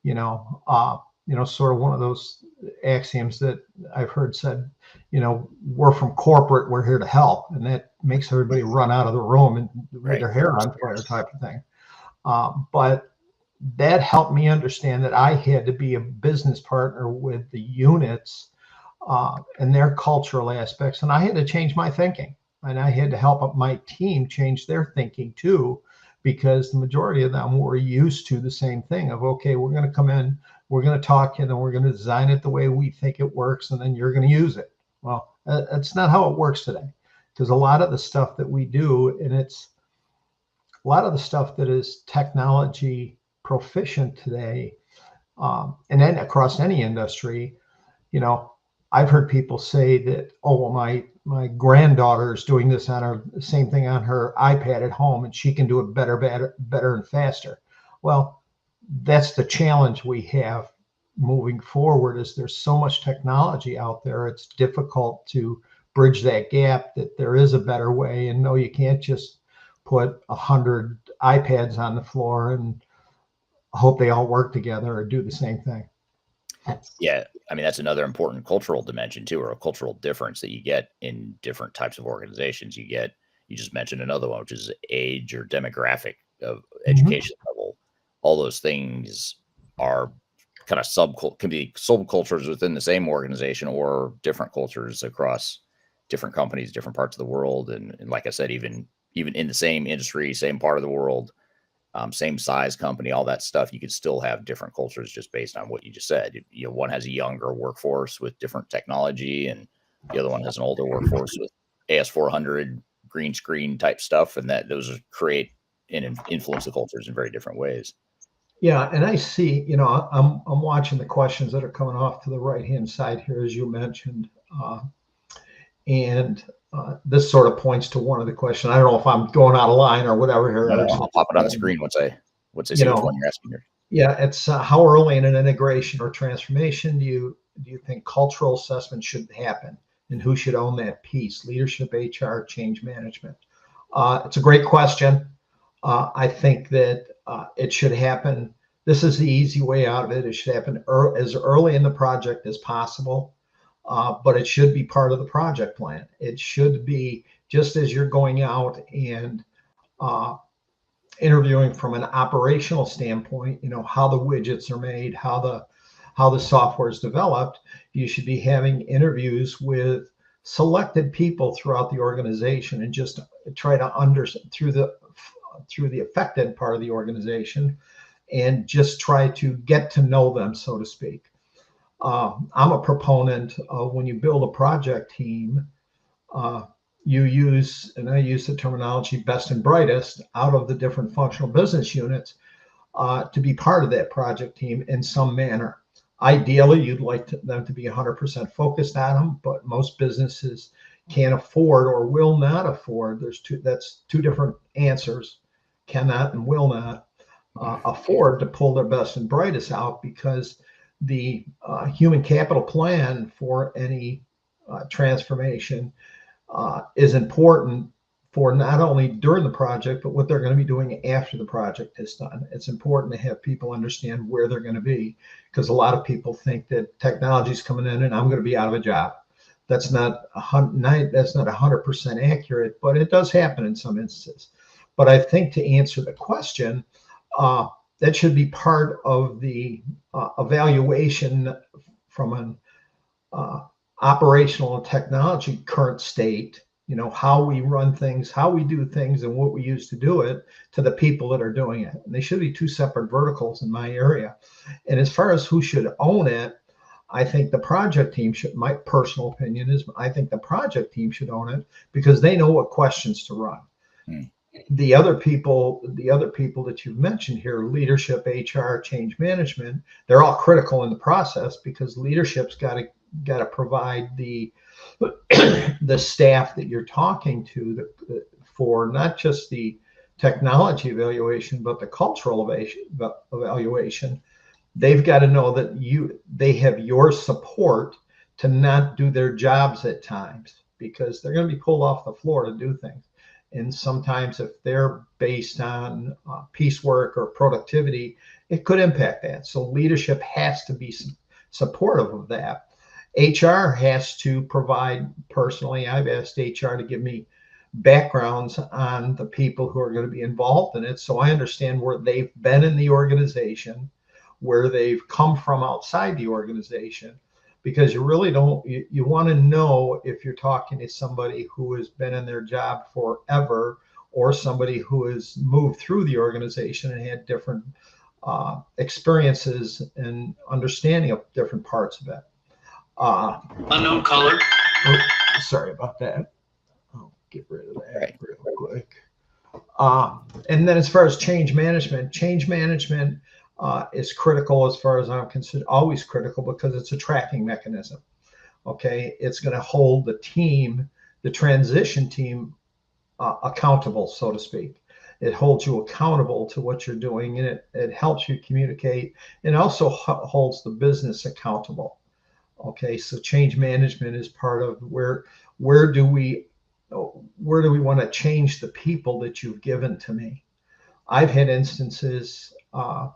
sort of one of those axioms that I've heard said, we're from corporate, we're here to help. And makes everybody run out of the room and with Right. their hair on fire type of thing. But that helped me understand that I had to be a business partner with the units and their cultural aspects. And I had to change my thinking, and I had to help my team change their thinking too, because the majority of them were used to the same thing of, okay, we're going to come in, we're going to talk, and then we're going to design it the way we think it works, and then you're going to use it. Well, that's not how it works today, because a lot of the stuff that we do, and it's a lot of the stuff that is technology proficient today, and then across any industry, I've heard people say that, oh, well, my granddaughter is doing this on her same thing on her iPad at home, and she can do it better and faster. Well, that's the challenge we have moving forward. Is there's so much technology out there, it's difficult to bridge that gap. That there is a better way, and no, you can't just put 100 iPads on the floor and hope they all work together or do the same thing. Yeah, I mean, that's another important cultural dimension too, or a cultural difference that you get in different types of organizations. You just mentioned another one, which is age or demographic of education level. All those things are kind of can be subcultures within the same organization, or different cultures across different companies, different parts of the world. And like I said, even in the same industry, same part of the world, same size company, all that stuff, you could still have different cultures just based on what you just said. One has a younger workforce with different technology, and the other one has an older workforce with AS400 green screen type stuff, and those create and influence the cultures in very different ways. Yeah, and I see, I'm watching the questions that are coming off to the right-hand side here, as you mentioned, and this sort of points to one of the questions. I don't know if I'm going out of line or whatever here. No, I'll pop it on the screen once I see which one you're asking here. Yeah, it's how early in an integration or transformation do you think cultural assessment should happen, and who should own that piece? Leadership, HR, change management. It's a great question. I think that it should happen. This is the easy way out of it. It should happen as early in the project as possible. But it should be part of the project plan. It should be just as you're going out and interviewing from an operational standpoint, how the widgets are made, how the software is developed. You should be having interviews with selected people throughout the organization, and just try to understand through the affected part of the organization, and just try to get to know them, so to speak. I'm a proponent of, when you build a project team, you use, and I use the terminology, best and brightest out of the different functional business units to be part of that project team in some manner. Ideally, you'd like them to be 100% focused on them, but most businesses can't afford or will not afford. That's two different answers: cannot and will not afford to pull their best and brightest out, because the human capital plan for any transformation is important for not only during the project, but what they're going to be doing after the project is done. It's important to have people understand where they're going to be, because a lot of people think that technology is coming in and I'm going to be out of a job. That's not 100% accurate, but it does happen in some instances. But I think, to answer the question, that should be part of the evaluation from an operational and technology current state, how we run things, how we do things, and what we use to do it, to the people that are doing it. And they should be two separate verticals in my area. And as far as who should own it, I think the project team should, my personal opinion is, I think the project team should own it, because they know what questions to run. The other people that you've mentioned here, leadership, HR, change management, they're all critical in the process, because leadership's got to provide the staff that you're talking to for not just the technology evaluation, but the cultural evaluation. They've got to know that they have your support to not do their jobs at times, because they're going to be pulled off the floor to do things. And sometimes, if they're based on piecework or productivity, it could impact that. So leadership has to be supportive of that. HR has to provide. Personally, I've asked HR to give me backgrounds on the people who are going to be involved in it. So I understand where they've been in the organization, where they've come from outside the organization, because you really don't, you want to know if you're talking to somebody who has been in their job forever or somebody who has moved through the organization and had different experiences and understanding of different parts of it. Unknown caller. Sorry about that. I'll get rid of that Right. real quick. And then as far as change management is critical as far as I'm concerned, always critical, because it's a tracking mechanism. Okay, it's going to hold the team, the transition team, accountable, so to speak. It holds you accountable to what you're doing, and it helps you communicate, and also holds the business accountable. Okay, so change management is part of where do we want to change the people that you've given to me. I've had instances, and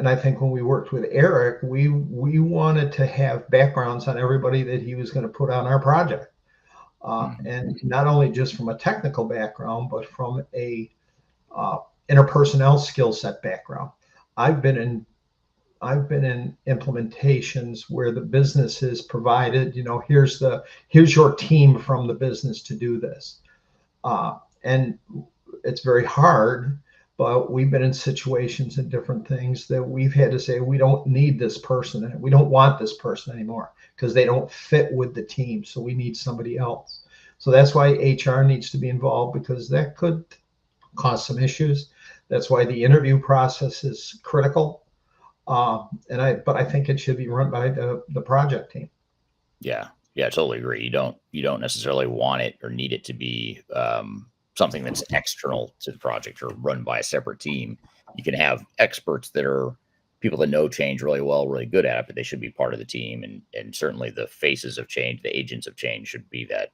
I think when we worked with Eric, we wanted to have backgrounds on everybody that he was going to put on our project. And not only just from a technical background, but from a interpersonnel skill set background. I've been in implementations where the business has provided, here's your team from the business to do this. And it's very hard, but we've been in situations and different things that we've had to say, we don't need this person, and we don't want this person anymore because they don't fit with the team. So we need somebody else. So that's why HR needs to be involved, because that could cause some issues. That's why the interview process is critical. But I think it should be run by the project team. Yeah, I totally agree. You don't necessarily want it or need it to be something that's external to the project or run by a separate team. You can have experts that are people that know change really well, really good at it, but they should be part of the team. And certainly the faces of change, the agents of change, should be that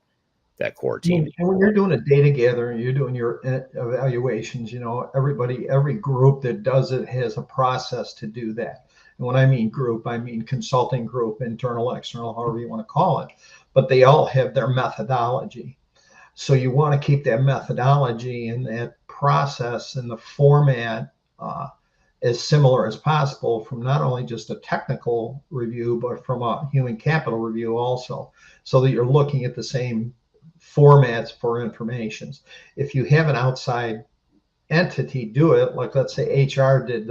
core team. And when you're doing a data gathering, you're doing your evaluations, every group that does it has a process to do that. And when I mean group, I mean consulting group, internal, external, however you want to call it, but they all have their methodology. So you want to keep that methodology and that process and the format as similar as possible, from not only just a technical review, but from a human capital review also, so that you're looking at the same formats for informations. If you have an outside entity do it, like let's say HR did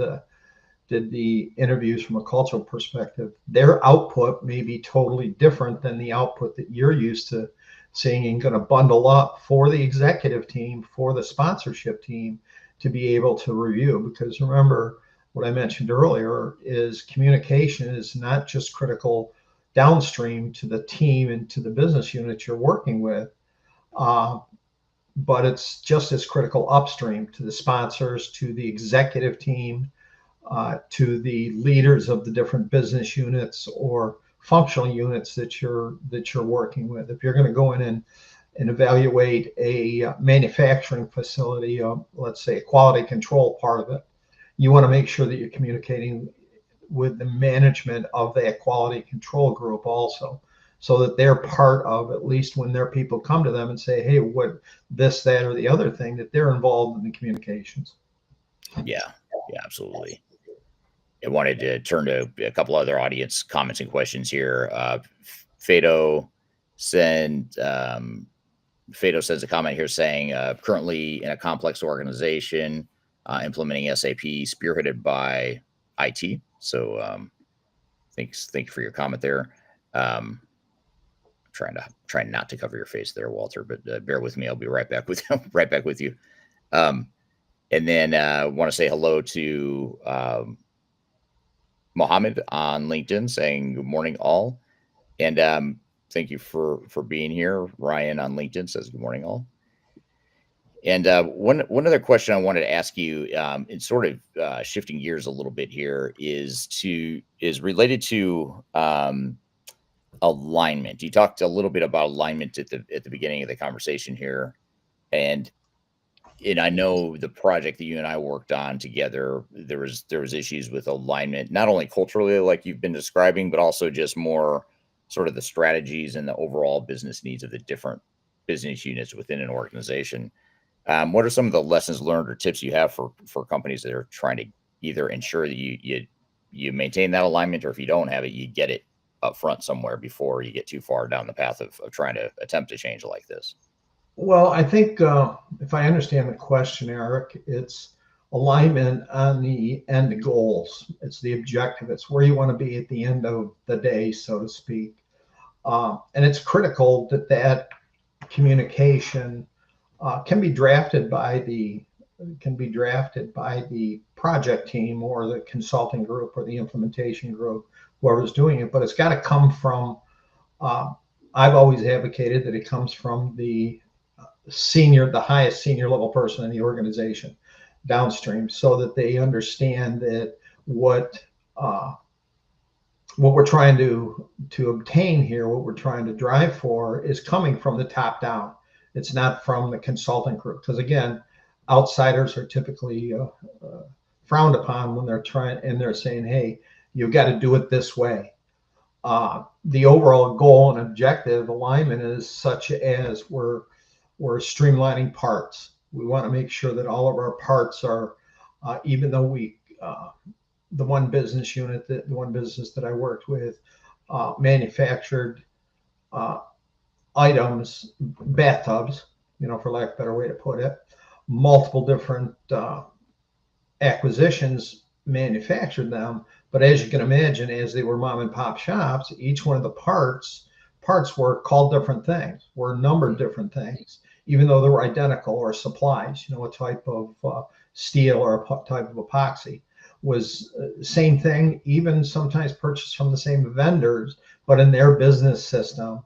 the interviews from a cultural perspective, their output may be totally different than the output that you're used to seeing, and going to bundle up for the executive team, for the sponsorship team, to be able to review. Because remember what I mentioned earlier is communication is not just critical downstream to the team and to the business unit you're working with, but it's just as critical upstream to the sponsors, to the executive team, to the leaders of the different business units or functional units that you're working with. If you're going to go in and evaluate a manufacturing facility, let's say a quality control part of it, you want to make sure that you're communicating with the management of that quality control group also, so that they're part of, at least when their people come to them and say, hey, what this, that, or the other thing, that they're involved in the communications. Yeah, absolutely. I wanted to turn to a couple other audience comments and questions here. Fado sends a comment here saying, currently in a complex organization, implementing SAP spearheaded by IT. So thank you for your comment there. Trying not to cover your face there, Walter, but bear with me. I'll be right back with you. And then I want to say hello to Mohammed on LinkedIn, saying good morning all. And thank you for being here. Ryan on LinkedIn says good morning all. And one other question I wanted to ask you, in sort of shifting gears a little bit here, is related to alignment. You talked a little bit about alignment at the beginning of the conversation here, and I know the project that you and I worked on together, there was issues with alignment, not only culturally like you've been describing, but also just more sort of the strategies and the overall business needs of the different business units within an organization. What are some of the lessons learned or tips you have for companies that are trying to either ensure that you maintain that alignment, or if you don't have it, you get it up front somewhere before you get too far down the path of trying to attempt a change like this? Well, I think if I understand the question, Eric, it's alignment on the end goals. It's the objective. It's where you want to be at the end of the day, so to speak. And it's critical that communication can be drafted by the project team or the consulting group or the implementation group, whoever's doing it. But it's got to come from. I've always advocated that it comes from the highest senior level person in the organization downstream, so that they understand that what we're trying to obtain here, what we're trying to drive for, is coming from the top down. It's not from the consulting group, because again, outsiders are typically frowned upon when they're saying, hey, you've got to do it this way. The overall goal and objective alignment is such as we're streamlining parts. We want to make sure that all of our parts are, even though the one business that I worked with manufactured items, bathtubs, for lack of a better way to put it, multiple different acquisitions manufactured them. But as you can imagine, as they were mom and pop shops, each one of the parts were called different things, were numbered different things, even though they were identical, or supplies, a type of steel or a type of epoxy was same thing, even sometimes purchased from the same vendors, but in their business system,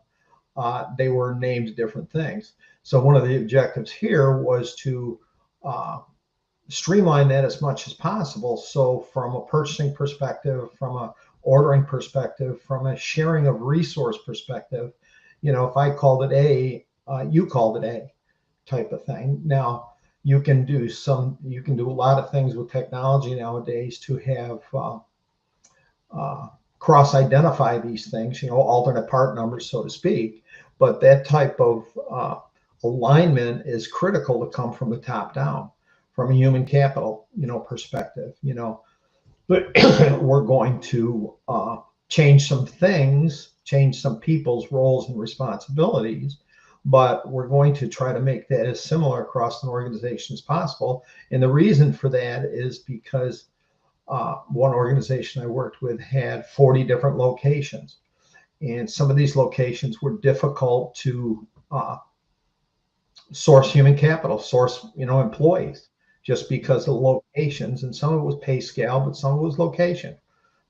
they were named different things. So one of the objectives here was to streamline that as much as possible. So from a purchasing perspective, from a ordering perspective, from a sharing of resource perspective, if I called it A, you called it A, type of thing. Now you can do a lot of things with technology nowadays to have cross-identify these things, alternate part numbers, so to speak. But that type of alignment is critical to come from the top down, from a human capital, perspective. But we're going to change some things, change some people's roles and responsibilities, but we're going to try to make that as similar across an organization as possible. And the reason for that is because one organization I worked with had 40 different locations, and some of these locations were difficult to source human capital, source employees, just because of the locations. And some of it was pay scale, but some of it was location,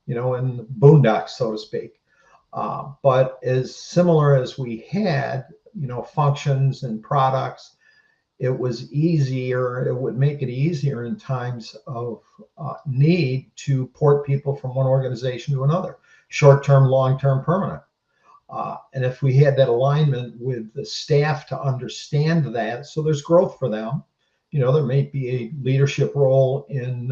in the boondocks, so to speak. But as similar as we had, functions and products, it was easier. It would make it easier in times of need to port people from one organization to another, short-term, long-term, permanent. And if we had that alignment with the staff to understand that, so there's growth for them. There may be a leadership role in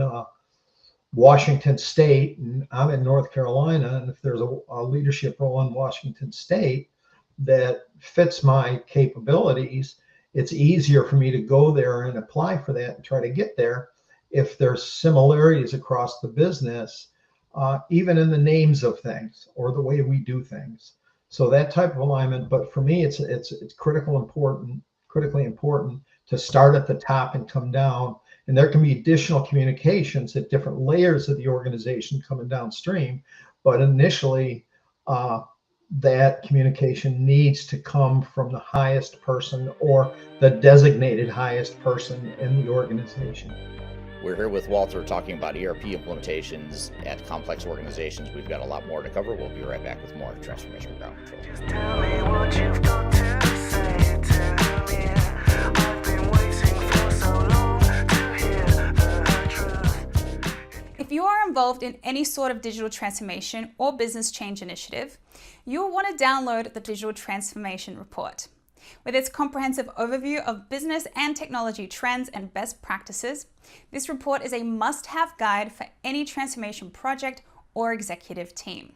Washington State, and I'm in North Carolina, and if there's a leadership role in Washington State that fits my capabilities, it's easier for me to go there and apply for that and try to get there. If there's similarities across the business, even in the names of things or the way we do things. So that type of alignment. But for me, it's critically important to start at the top and come down. And there can be additional communications at different layers of the organization coming downstream. But initially, that communication needs to come from the highest person or the designated highest person in the organization. We're here with Walter talking about ERP implementations at complex organizations. We've got a lot more to cover. We'll be right back with more Transformation Ground Control. Just tell me what you've got to say. Tell me, I've been waiting for so long to hear the truth. If you are involved in any sort of digital transformation or business change initiative, you will want to download the Digital Transformation Report. With its comprehensive overview of business and technology trends and best practices, this report is a must-have guide for any transformation project or executive team.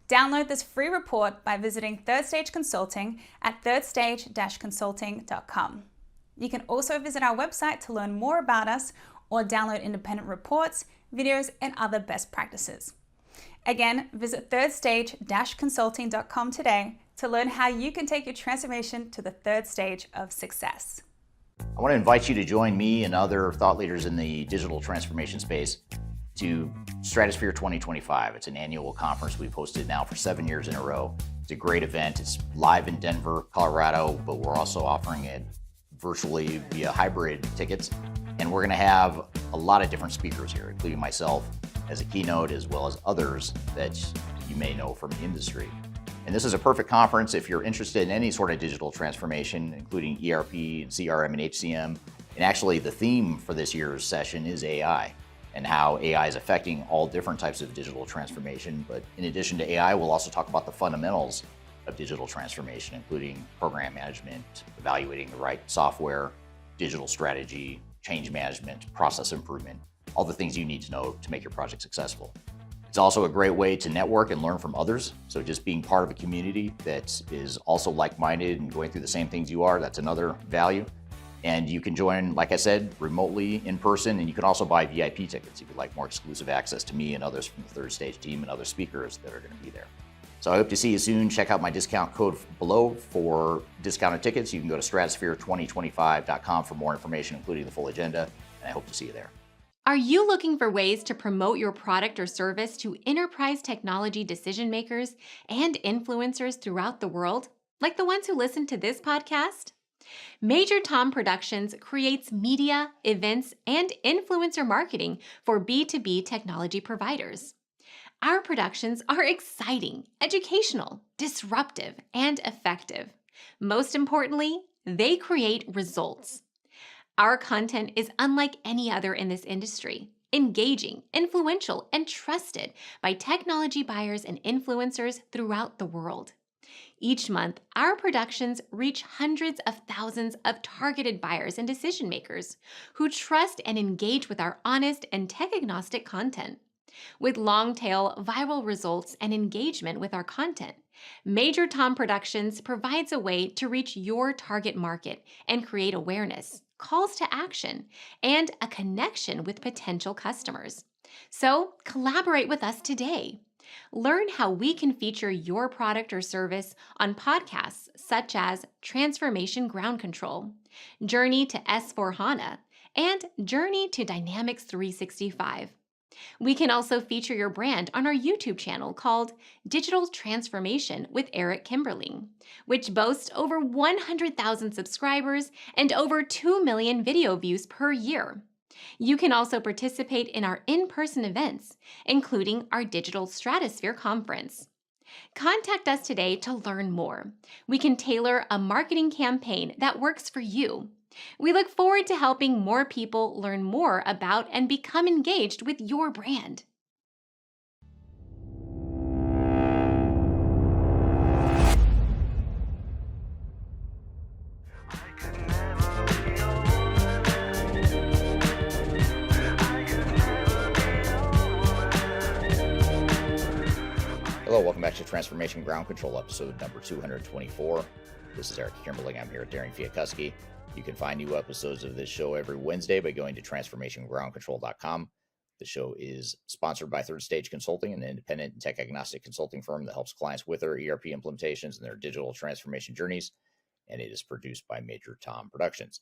Download this free report by visiting Third Stage Consulting at thirdstage-consulting.com. You can also visit our website to learn more about us or download independent reports, videos, and other best practices. Again, visit thirdstage-consulting.com today to learn how you can take your transformation to the third stage of success. I want to invite you to join me and other thought leaders in the digital transformation space to Stratosphere 2025. It's an annual conference we've hosted now for 7 years in a row. It's a great event. It's live in Denver, Colorado, but we're also offering it virtually via hybrid tickets. And we're going to have a lot of different speakers here, including myself as a keynote, as well as others that you may know from the industry. And this is a perfect conference if you're interested in any sort of digital transformation, including ERP and CRM and HCM. And actually the theme for this year's session is AI and how AI is affecting all different types of digital transformation. But in addition to AI, we'll also talk about the fundamentals of digital transformation, including program management, evaluating the right software, digital strategy, change management, process improvement, all the things you need to know to make your project successful. It's also a great way to network and learn from others. So just being part of a community that is also like-minded and going through the same things you are, that's another value. And you can join, like I said, remotely, in person, and you can also buy VIP tickets if you'd like more exclusive access to me and others from the Third Stage team and other speakers that are going to be there. So I hope to see you soon. Check out my discount code below for discounted tickets. You can go to stratosphere2025.com for more information, including the full agenda, and I hope to see you there. Are you looking for ways to promote your product or service to enterprise technology decision makers and influencers throughout the world, like the ones who listen to this podcast? Major Tom Productions creates media, events, and influencer marketing for B2B technology providers. Our productions are exciting, educational, disruptive, and effective. Most importantly, they create results. Our content is unlike any other in this industry, engaging, influential, and trusted by technology buyers and influencers throughout the world. Each month, our productions reach hundreds of thousands of targeted buyers and decision makers who trust and engage with our honest and tech-agnostic content. With long-tail viral results and engagement with our content, Major Tom Productions provides a way to reach your target market and create awareness, calls to action, and a connection with potential customers. So collaborate with us today. Learn how we can feature your product or service on podcasts such as Transformation Ground Control, Journey to S4HANA, and Journey to Dynamics 365. We can also feature your brand on our YouTube channel called Digital Transformation with Eric Kimberling, which boasts over 100,000 subscribers and over 2 million video views per year. You can also participate in our in-person events, including our Digital Stratosphere Conference. Contact us today to learn more. We can tailor a marketing campaign that works for you. We look forward to helping more people learn more about and become engaged with your brand. Hello, welcome back to Transformation Ground Control, episode number 224. This is Eric Kimberling. I'm here at Darian Chwialkowski. You can find new episodes of this show every Wednesday by going to transformationgroundcontrol.com. The show is sponsored by Third Stage Consulting, an independent and tech-agnostic consulting firm that helps clients with their ERP implementations and their digital transformation journeys, and it is produced by Major Tom Productions.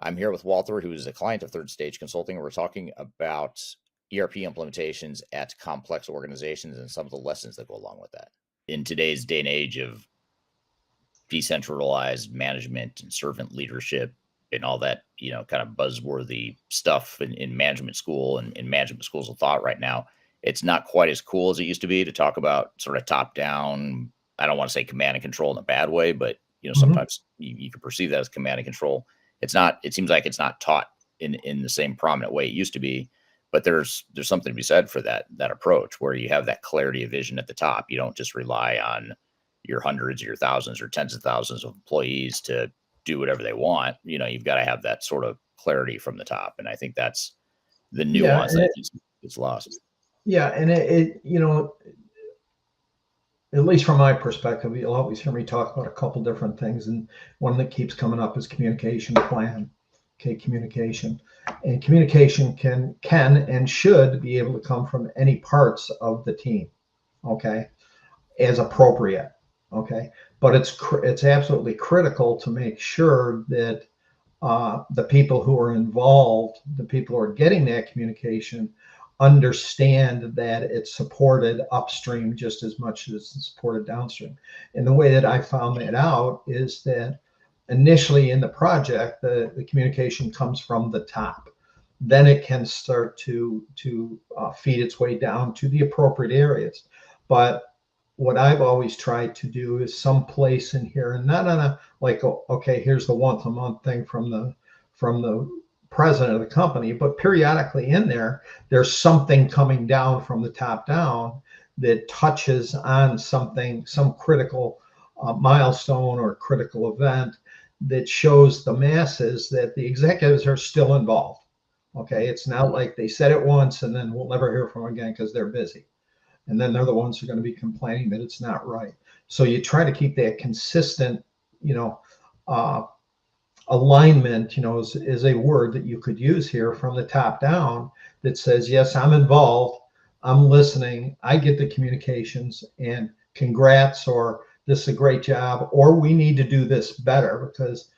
I'm here with Walter, who is a client of Third Stage Consulting. We're talking about ERP implementations at complex organizations and some of the lessons that go along with that. In today's day and age of decentralized management and servant leadership and all that, kind of buzzworthy stuff in management school and in management schools of thought right now, it's not quite as cool as it used to be to talk about sort of top down. I don't want to say command and control in a bad way, but sometimes you can perceive that as command and control. It's not, it seems like it's not taught in the same prominent way it used to be, but there's something to be said for that approach where you have that clarity of vision at the top. You don't just rely on your hundreds or your thousands or tens of thousands of employees to do whatever they want. You've got to have that sort of clarity from the top. And I think that's the nuance that gets lost. Yeah. And it at least from my perspective, you'll always hear me talk about a couple different things, and one that keeps coming up is communication plan. Okay, communication, and communication can and should be able to come from any parts of the team. Okay, as appropriate. Okay, but it's absolutely critical to make sure that the people who are involved, the people who are getting that communication, understand that it's supported upstream just as much as it's supported downstream. And the way that I found that out is that initially in the project, the communication comes from the top. Then it can start to feed its way down to the appropriate areas. But what I've always tried to do is someplace in here, and not on a like, okay, here's the once a month thing from the president of the company, but periodically in there, there's something coming down from the top down that touches on something, some critical milestone or critical event that shows the masses that the executives are still involved. Okay, it's not like they said it once and then we'll never hear from them again because they're busy. And then they're the ones who are going to be complaining that it's not right. So you try to keep that consistent, alignment, is a word that you could use here from the top down that says, yes, I'm involved, I'm listening, I get the communications, and congrats, or this is a great job, or we need to do this better, because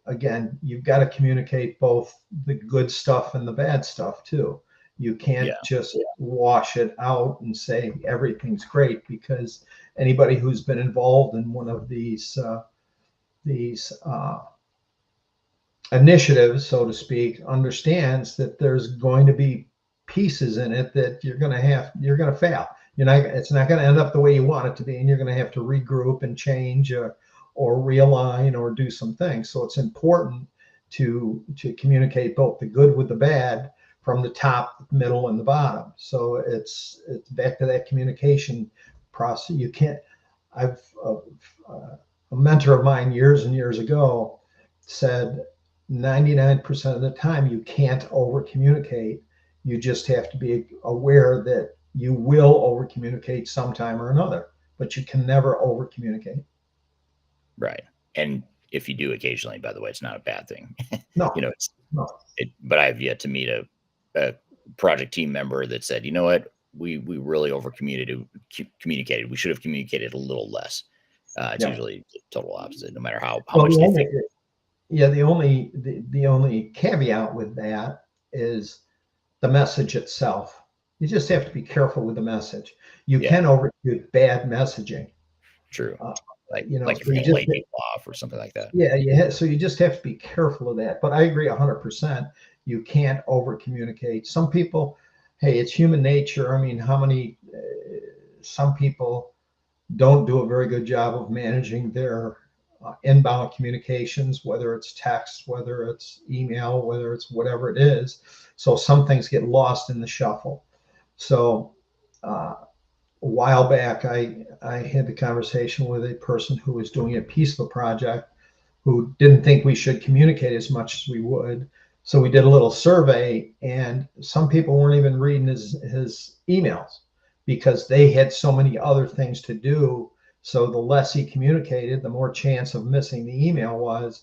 again, you've got to communicate both the good stuff and the bad stuff too. You can't just wash it out and say everything's great, because anybody who's been involved in one of these initiatives, so to speak, understands that there's going to be pieces in it that you're going to fail. It's not going to end up the way you want it to be, and you're going to have to regroup and change or realign or do some things. So it's important to communicate both the good with the bad from the top, middle, and the bottom. So it's back to that communication process. You can't. A mentor of mine years and years ago said 99% of the time you can't over communicate. You just have to be aware that you will over communicate sometime or another, but you can never over communicate. Right. And if you do occasionally, by the way, it's not a bad thing. No, but I've yet to meet a project team member that said, you know what, we really over communicated. We should have communicated a little less. It's usually the total opposite, no matter how much they think. Yeah, the only caveat with that is the message itself. You just have to be careful with the message. You can overdo bad messaging. True. Like if so you're going to lay people off or something like that. Yeah. So you just have to be careful of that. But I agree 100%. You can't over communicate. Some people, hey, it's human nature. I mean, some people don't do a very good job of managing their inbound communications, whether it's text, whether it's email, whether it's whatever it is. So some things get lost in the shuffle. So a while back, I had the conversation with a person who was doing a piece of a project who didn't think we should communicate as much as we would. So we did a little survey, and some people weren't even reading his emails because they had so many other things to do. So the less he communicated, the more chance of missing the email was.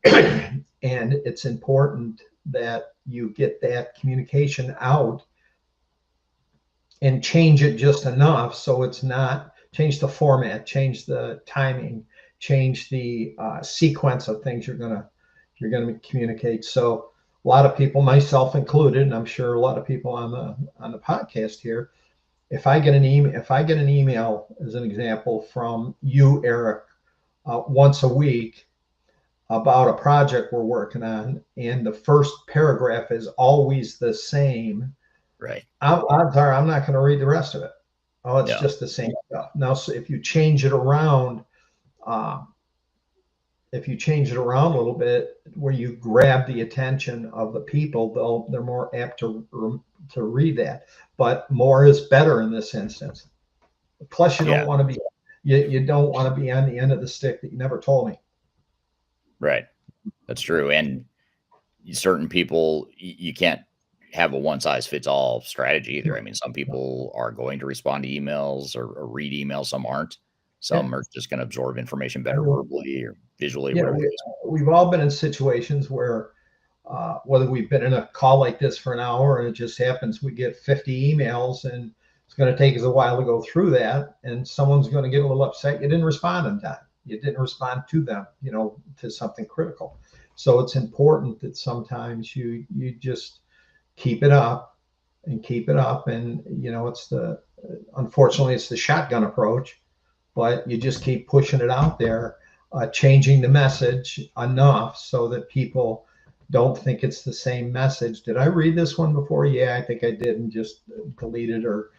And it's important that you get that communication out and change it just enough so it's not, change the format, change the timing, change the sequence of things you're gonna communicate. So a lot of people, myself included, and I'm sure a lot of people on the podcast here, if I get an email, as an example, from you, Eric, once a week about a project we're working on, and the first paragraph is always the same, right? Odds are I'm not going to read the rest of it. Oh, it's just the same stuff. Now, so if you change it around, a little bit, where you grab the attention of the people, they're more apt to read that. But more is better in this instance. Plus, you don't want to be you don't want to be on the end of the stick that you never told me. Right, that's true. And certain people, you can't have a one size fits all strategy either. I mean, some people are going to respond to emails or read emails, some aren't. Some are just going to absorb information better verbally or visually, whatever it is. We've all been in situations where whether we've been in a call like this for an hour and it just happens we get 50 emails and it's going to take us a while to go through that, and someone's going to get a little upset you didn't respond in time. You didn't respond to them, to something critical. So it's important that sometimes you just keep it up and keep it up. And, unfortunately, it's the shotgun approach, but you just keep pushing it out there, changing the message enough so that people don't think it's the same message. Did I read this one before? Yeah, I think I did, and just delete it or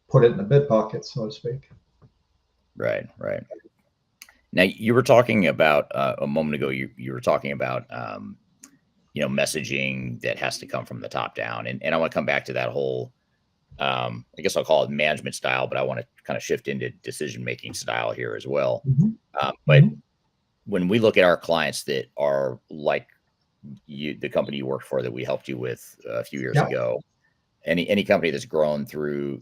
put it in the bit bucket, so to speak. Right. Now, you were talking about a moment ago, you were talking about, messaging that has to come from the top down. And I want to come back to that whole, I guess I'll call it management style, but I want to kind of shift into decision-making style here as well. But when we look at our clients that are like the company you worked for that we helped you with a few years ago, any company that's grown through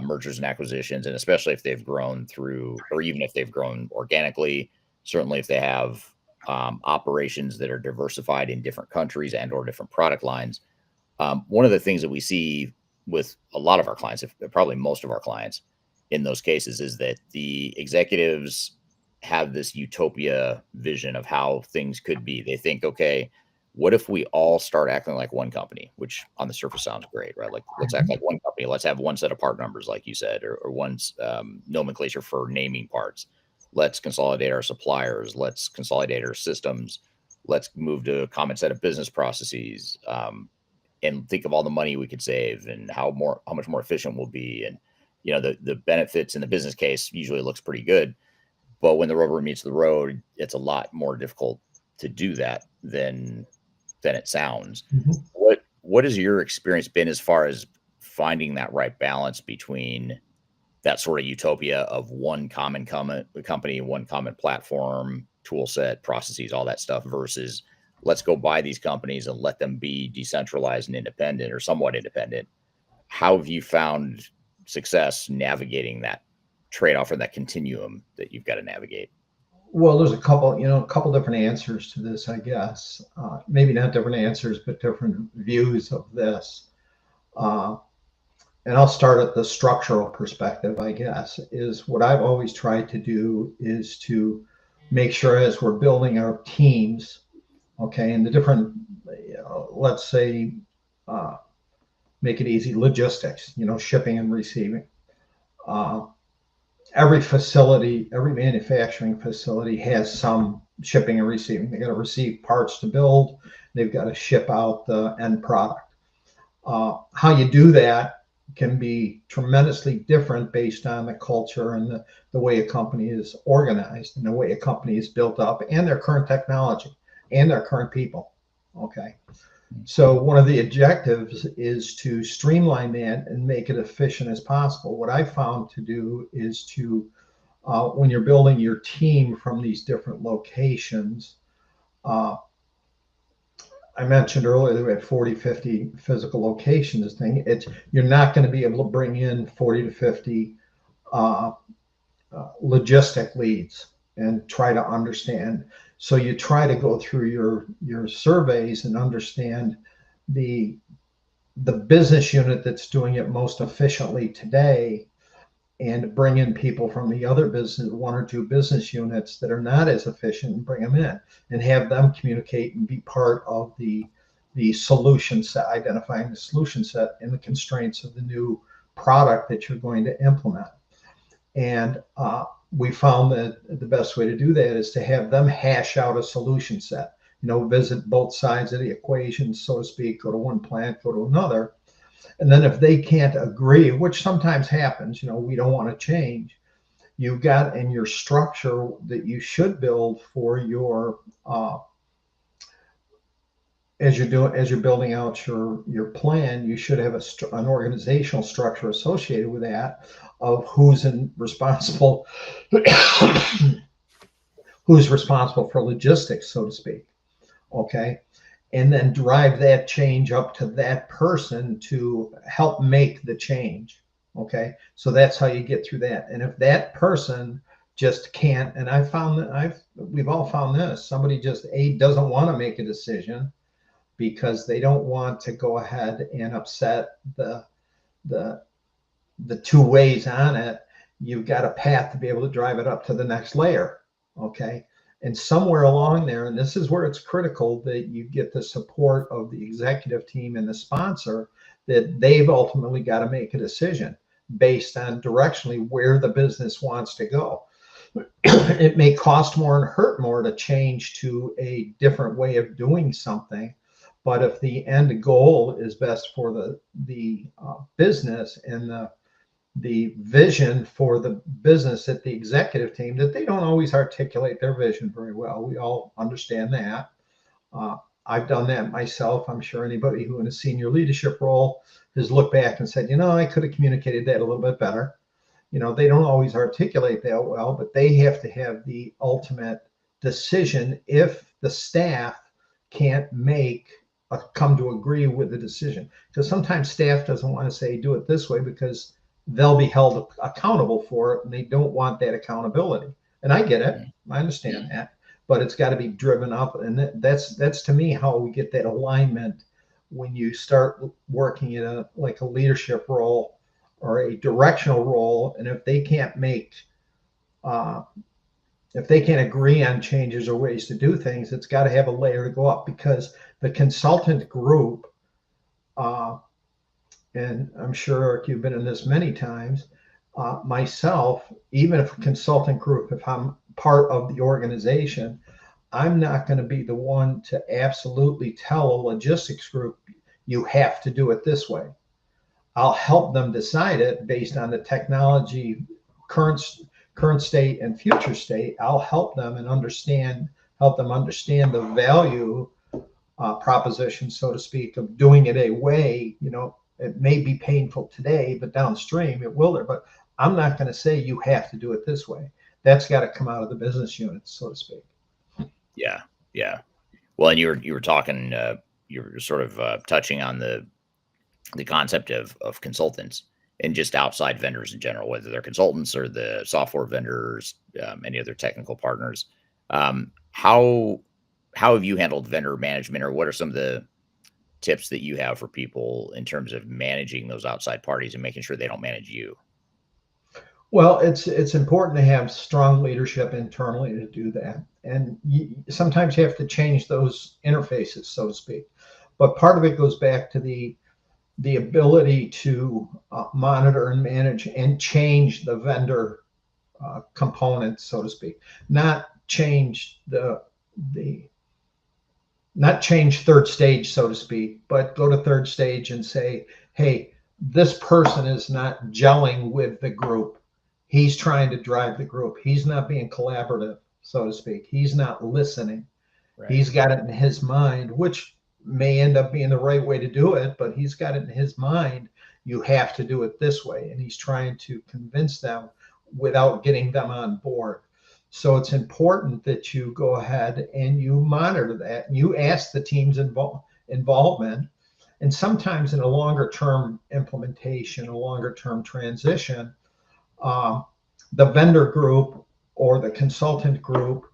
mergers and acquisitions, and especially if they've grown through, or even if they've grown organically, certainly if they have operations that are diversified in different countries and or different product lines. One of the things that we see with a lot of our clients, probably most of our clients in those cases, is that the executives have this utopia vision of how things could be. They think, okay, what if we all start acting like one company, which on the surface sounds great, right? Like, let's act like one company. Let's have one set of part numbers, like you said, or one nomenclature for naming parts. Let's consolidate our suppliers. Let's consolidate our systems. Let's move to a common set of business processes, and think of all the money we could save and how much more efficient we'll be. And, the benefits in the business case usually looks pretty good, but when the rubber meets the road, it's a lot more difficult to do that than it sounds. What has your experience been as far as finding that right balance between that sort of utopia of one common company, one common platform, tool set, processes, all that stuff, versus let's go buy these companies and let them be decentralized and independent or somewhat independent? How have you found success navigating that trade-off or that continuum that you've got to navigate? Well, there's a couple different answers to this, I guess. Maybe not different answers, but different views of this. And I'll start at the structural perspective, I guess, is what I've always tried to do is to make sure as we're building our teams, okay, and the different, let's say, make it easy, logistics, shipping and receiving. Every facility, every manufacturing facility has some shipping and receiving. They got to receive parts to build. They've got to ship out the end product. How you do that can be tremendously different based on the culture and the way a company is organized and the way a company is built up and their current technology and their current people. Okay. So one of the objectives is to streamline that and make it efficient as possible. What I found to do is to, when you're building your team from these different locations, I mentioned earlier that we had 40, 50 physical locations. You're not going to be able to bring in 40 to 50 logistic leads and try to understand. So you try to go through your surveys and understand the business unit that's doing it most efficiently today, and bring in people from the other business, one or two business units that are not as efficient, and bring them in and have them communicate and be part of the solution set, identifying the solution set and the constraints of the new product that you're going to implement. And we found that the best way to do that is to have them hash out a solution set, visit both sides of the equation, so to speak, go to one plant, go to another. And then if they can't agree, which sometimes happens, we don't want to change, you've got in your structure that you should build for your, as you're building out your plan, you should have an organizational structure associated with that of who's responsible for logistics, so to speak. Okay. and then drive that change up to that person to help make the change. Okay. So that's how you get through that. And if that person just can't, and I found that we've all found this, somebody just doesn't want to make a decision because they don't want to go ahead and upset the two ways on it. You've got a path to be able to drive it up to the next layer. Okay. And somewhere along there, and this is where it's critical that you get the support of the executive team and the sponsor, that they've ultimately got to make a decision based on directionally where the business wants to go. It may cost more and hurt more to change to a different way of doing something. But if the end goal is best for the business and the vision for the business at the executive team, that they don't always articulate their vision very well. We all understand that. I've done that myself. I'm sure anybody who in a senior leadership role has looked back and said, I could have communicated that a little bit better. They don't always articulate that well, but they have to have the ultimate decision if the staff can't come to agree with the decision. Because sometimes staff doesn't want to say, do it this way, because they'll be held accountable for it, and they don't want that accountability. And I get it. I understand that. But it's got to be driven up. And that's to me how we get that alignment when you start working in a leadership role or a directional role. And if they can't agree on changes or ways to do things, it's got to have a layer to go up, because the consultant group, and I'm sure, Eric, you've been in this many times, myself, even if a consultant group, if I'm part of the organization, I'm not going to be the one to absolutely tell a logistics group, you have to do it this way. I'll help them decide it based on the technology, current state and future state. I'll help them understand the value proposition, so to speak, of doing it a way. It may be painful today, but downstream it will. But I'm not going to say you have to do it this way. That's got to come out of the business units, so to speak. Yeah. Well, and you were talking, you were sort of touching on the concept of consultants and just outside vendors in general, whether they're consultants or the software vendors, any other technical partners. How have you handled vendor management, or what are some of the tips that you have for people in terms of managing those outside parties and making sure they don't manage you? Well, it's important to have strong leadership internally to do that. And sometimes you have to change those interfaces, so to speak. But part of it goes back to the ability to monitor and manage and change the vendor components, so to speak. Not change not change third stage, so to speak, but go to third stage and say, hey, this person is not gelling with the group. He's trying to drive the group. He's not being collaborative, so to speak. He's not listening. Right. He's got it in his mind, which may end up being the right way to do it, but he's got it in his mind, you have to do it this way. And he's trying to convince them without getting them on board. So it's important that you go ahead and you monitor that, and you ask the team's involvement. And sometimes in a longer term implementation, a longer term transition, the vendor group or the consultant group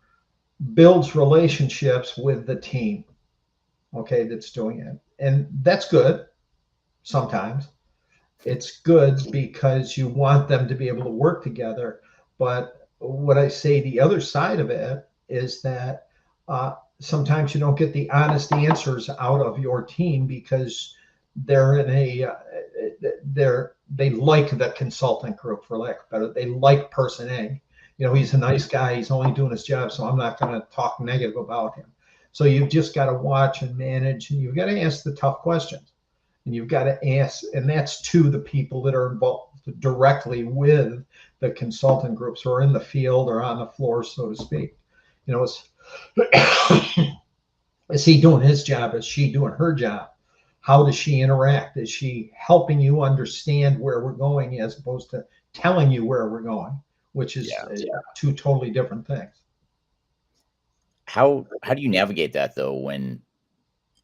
builds relationships with the team, okay, that's doing it. And that's good. Sometimes it's good because you want them to be able to work together. But what I say, the other side of it is that sometimes you don't get the honest answers out of your team because they're in they like the consultant group, for lack of better. They like person A. He's a nice guy. He's only doing his job, so I'm not going to talk negative about him. So you've just got to watch and manage, and you've got to ask the tough questions. And you've got to ask, and that's to the people that are involved directly with the consultant groups, or in the field or on the floor, so to speak. Is he doing his job? Is she doing her job? How does she interact? Is she helping you understand where we're going as opposed to telling you where we're going, which is two totally different things. How do you navigate that though, when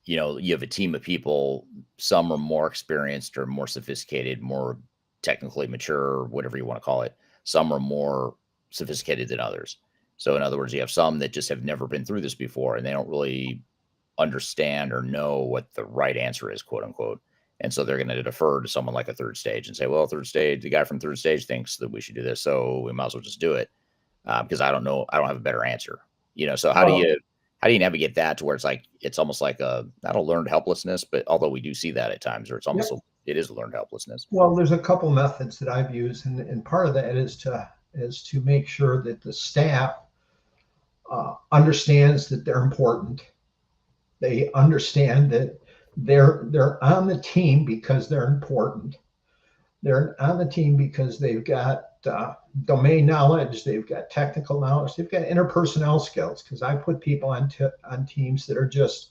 you have a team of people, some are more experienced or more sophisticated, more technically mature, whatever you want to call it. Some are more sophisticated than others. So in other words, you have some that just have never been through this before and they don't really understand or know what the right answer is, quote unquote. And so they're going to defer to someone like a third stage and say, well, third stage, the guy from third stage thinks that we should do this, so we might as well just do it, because I don't know, I don't have a better answer. So how do you navigate that to where it's like, it's almost like not a learned helplessness, but although we do see that at times, or it's almost it is a learned helplessness. Well, there's a couple methods that I've used, and part of that is to make sure that the staff understands that they're important. They understand that they're on the team because they're important. They're on the team because they've got domain knowledge, they've got technical knowledge, they've got interpersonnel skills. Because I put people on teams that are just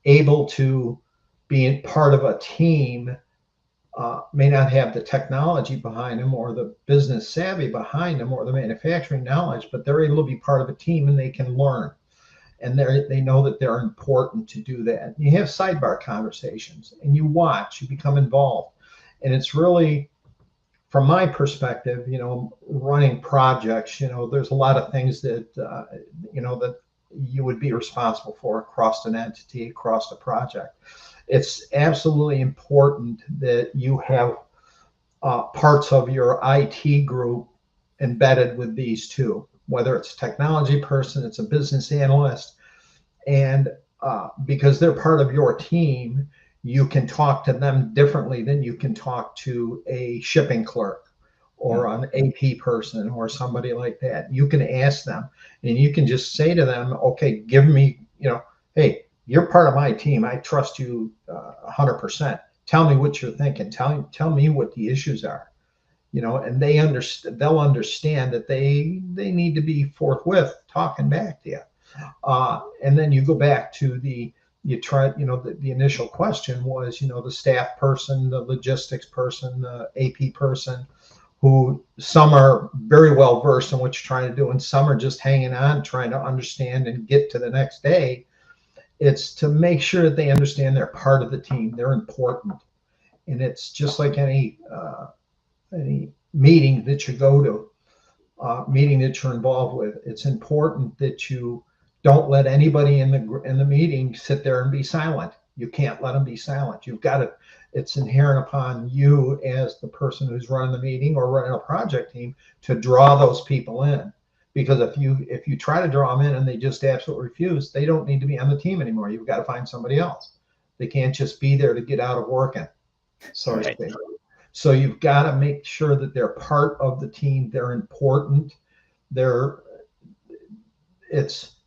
able to be part of a team, may not have the technology behind them or the business savvy behind them or the manufacturing knowledge, but they're able to be part of a team and they can learn. And they know that they're important to do that. You have sidebar conversations and you watch, you become involved. And it's really, from my perspective, running projects, there's a lot of things that, that you would be responsible for across an entity, across a project. It's absolutely important that you have parts of your IT group embedded with these two, whether it's a technology person, it's a business analyst, and because they're part of your team, you can talk to them differently than you can talk to a shipping clerk or an AP person or somebody like that. You can ask them and you can just say to them, okay, give me, hey, you're part of my team. I trust you 100%. Tell me what you're thinking. Tell me what the issues are, and they'll understand that they need to be forthwith talking back to you. And then you go back to the initial question was, the staff person, the logistics person, the AP person, who some are very well versed in what you're trying to do, and some are just hanging on, trying to understand and get to the next day. It's to make sure that they understand they're part of the team. They're important. And it's just like any meeting that you go to, meeting that you're involved with. It's important that you don't let anybody in the meeting sit there and be silent. You can't let them be silent. You've got to, it's inherent upon you as the person who's running the meeting or running a project team to draw those people in. Because if you try to draw them in and they just absolutely refuse, they don't need to be on the team anymore. You've got to find somebody else. They can't just be there to get out of working, so to speak. So you've got to make sure that they're part of the team. They're important. There's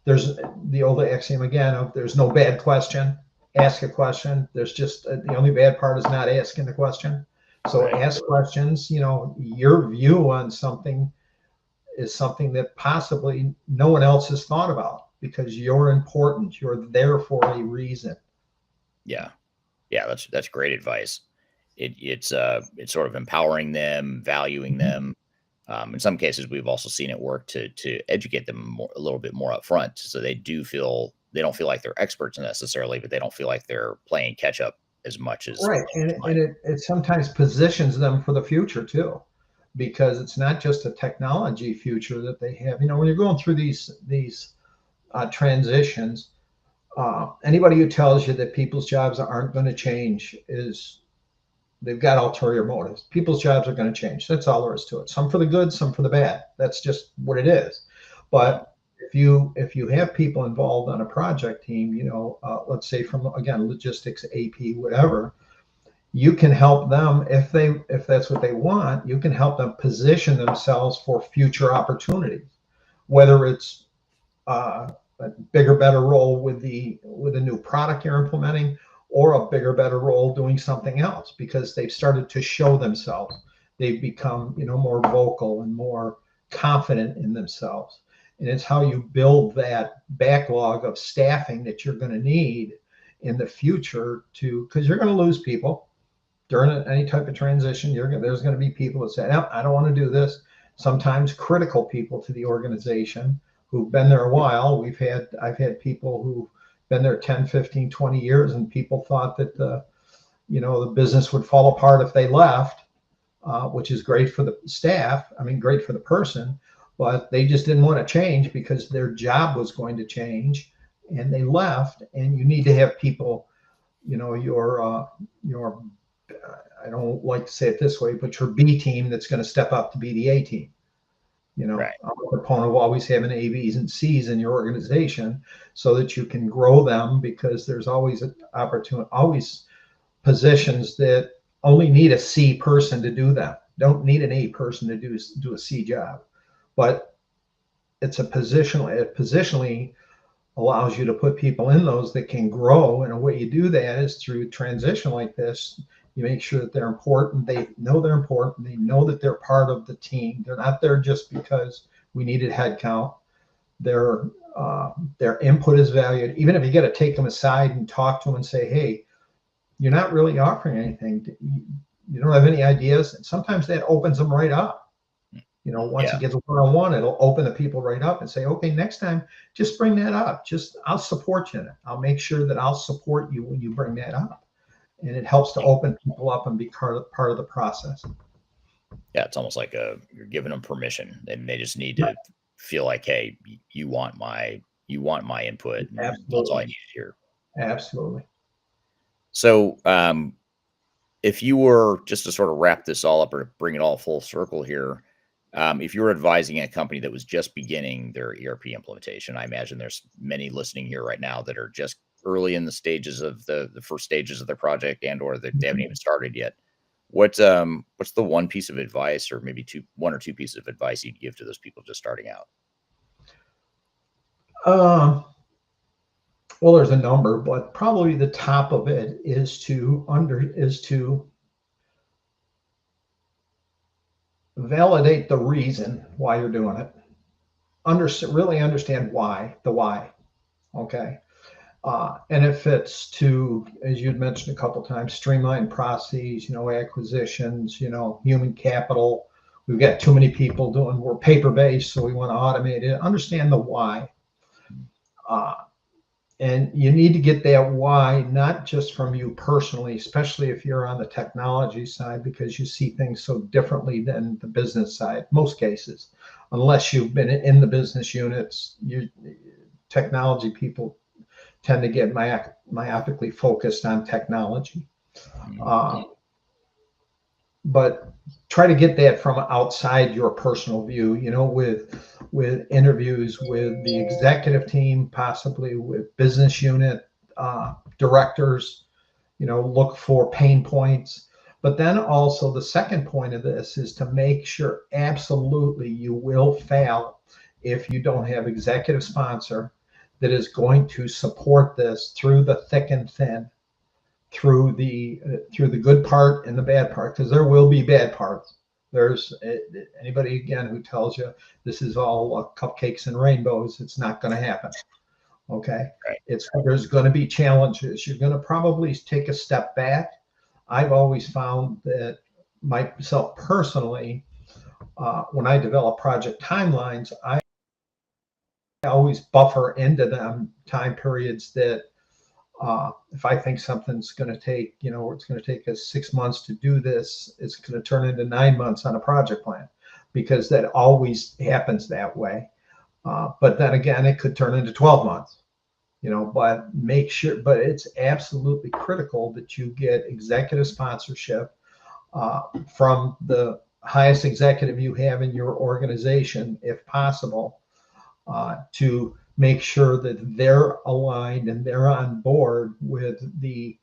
the old axiom again of there's no bad question. Ask a question. There's just the only bad part is not asking the question. So ask questions. Your view on something is something that possibly no one else has thought about because you're important. You're there for a reason. Yeah, that's great advice. It's sort of empowering them, valuing them. In some cases, we've also seen it work to educate them a little bit more up front, so they don't feel like they're experts necessarily, but they don't feel like they're playing catch up as much as right. And it sometimes positions them for the future too, because it's not just a technology future that they have. When you're going through these transitions, anybody who tells you that people's jobs aren't going to change they've got ulterior motives. People's jobs are going to change. That's all there is to it. Some for the good, some for the bad. That's just what it is. But if you have people involved on a project team, let's say from, again, logistics, AP, whatever, you can help them if that's what they want. You can help them position themselves for future opportunities, whether it's a bigger, better role with a new product you're implementing, or a bigger, better role doing something else because they've started to show themselves. They've become, more vocal and more confident in themselves. And it's how you build that backlog of staffing that you're going to need in the future because you're going to lose people during any type of transition. There's going to be people that say, no, I don't want to do this. Sometimes critical people to the organization who've been there a while. I've had people who've been there 10, 15, 20 years, and people thought that the business would fall apart if they left, which is great for the staff. I mean, great for the person, but they just didn't want to change because their job was going to change, and they left. And you need to have people, your I don't like to say it this way, but your B team that's going to step up to be the A team. Right. I'm a proponent of always having A, Bs, and Cs in your organization so that you can grow them, because there's always an opportunity, always positions that only need a C person to do them. Don't need an A person to do a C job. But it positionally allows you to put people in those that can grow. And a way you do that is through transition like this. You make sure that they're important. They know they're important. They know that they're part of the team. They're not there just because we needed headcount. Their input is valued. Even if you got to take them aside and talk to them and say, hey, you're not really offering anything. You don't have any ideas. And sometimes that opens them right up. Once it gets one-on-one, it'll open the people right up and say, okay, next time, just bring that up. I'll support you in it. I'll make sure that I'll support you when you bring that up. And it helps to open people up and be part of the process. Yeah, it's almost like you're giving them permission, and they just need to feel like, hey, you want my input. Absolutely. That's all I need to hear. Absolutely. So, if you were, just to sort of wrap this all up or bring it all full circle here, if you were advising a company that was just beginning their ERP implementation, I imagine there's many listening here right now that are just early in the stages of the first stages of their project, and or they haven't even started yet. What's the one piece of advice, or maybe one or two pieces of advice you'd give to those people just starting out? Well, there's a number, but probably the top of it is to validate the reason why you're doing it. Really understand why, the why. Okay. And if it's to, as you'd mentioned a couple times, streamline processes, acquisitions, human capital. We've got too many people we're paper-based, so we want to automate it. Understand the why. And you need to get that why, not just from you personally, especially if you're on the technology side, because you see things so differently than the business side, most cases, unless you've been in the business units. Technology people tend to get myopically focused on technology. But try to get that from outside your personal view, with interviews with the executive team, possibly with business unit directors, look for pain points. But then also the second point of this is to make sure absolutely you will fail if you don't have executive sponsor that is going to support this through the thick and thin, through the good part and the bad part, because there will be bad parts. There's anybody again who tells you this is all cupcakes and rainbows, it's not going to happen. Okay, right. There's going to be challenges. You're going to probably take a step back. I've always found that myself personally, when I develop project timelines, I always buffer into them time periods that if I think something's going to take, it's going to take us 6 months to do this, it's going to turn into 9 months on a project plan, because that always happens that way. But then again, it could turn into 12 months, but but it's absolutely critical that you get executive sponsorship from the highest executive you have in your organization, if possible, to make sure that they're aligned and they're on board with the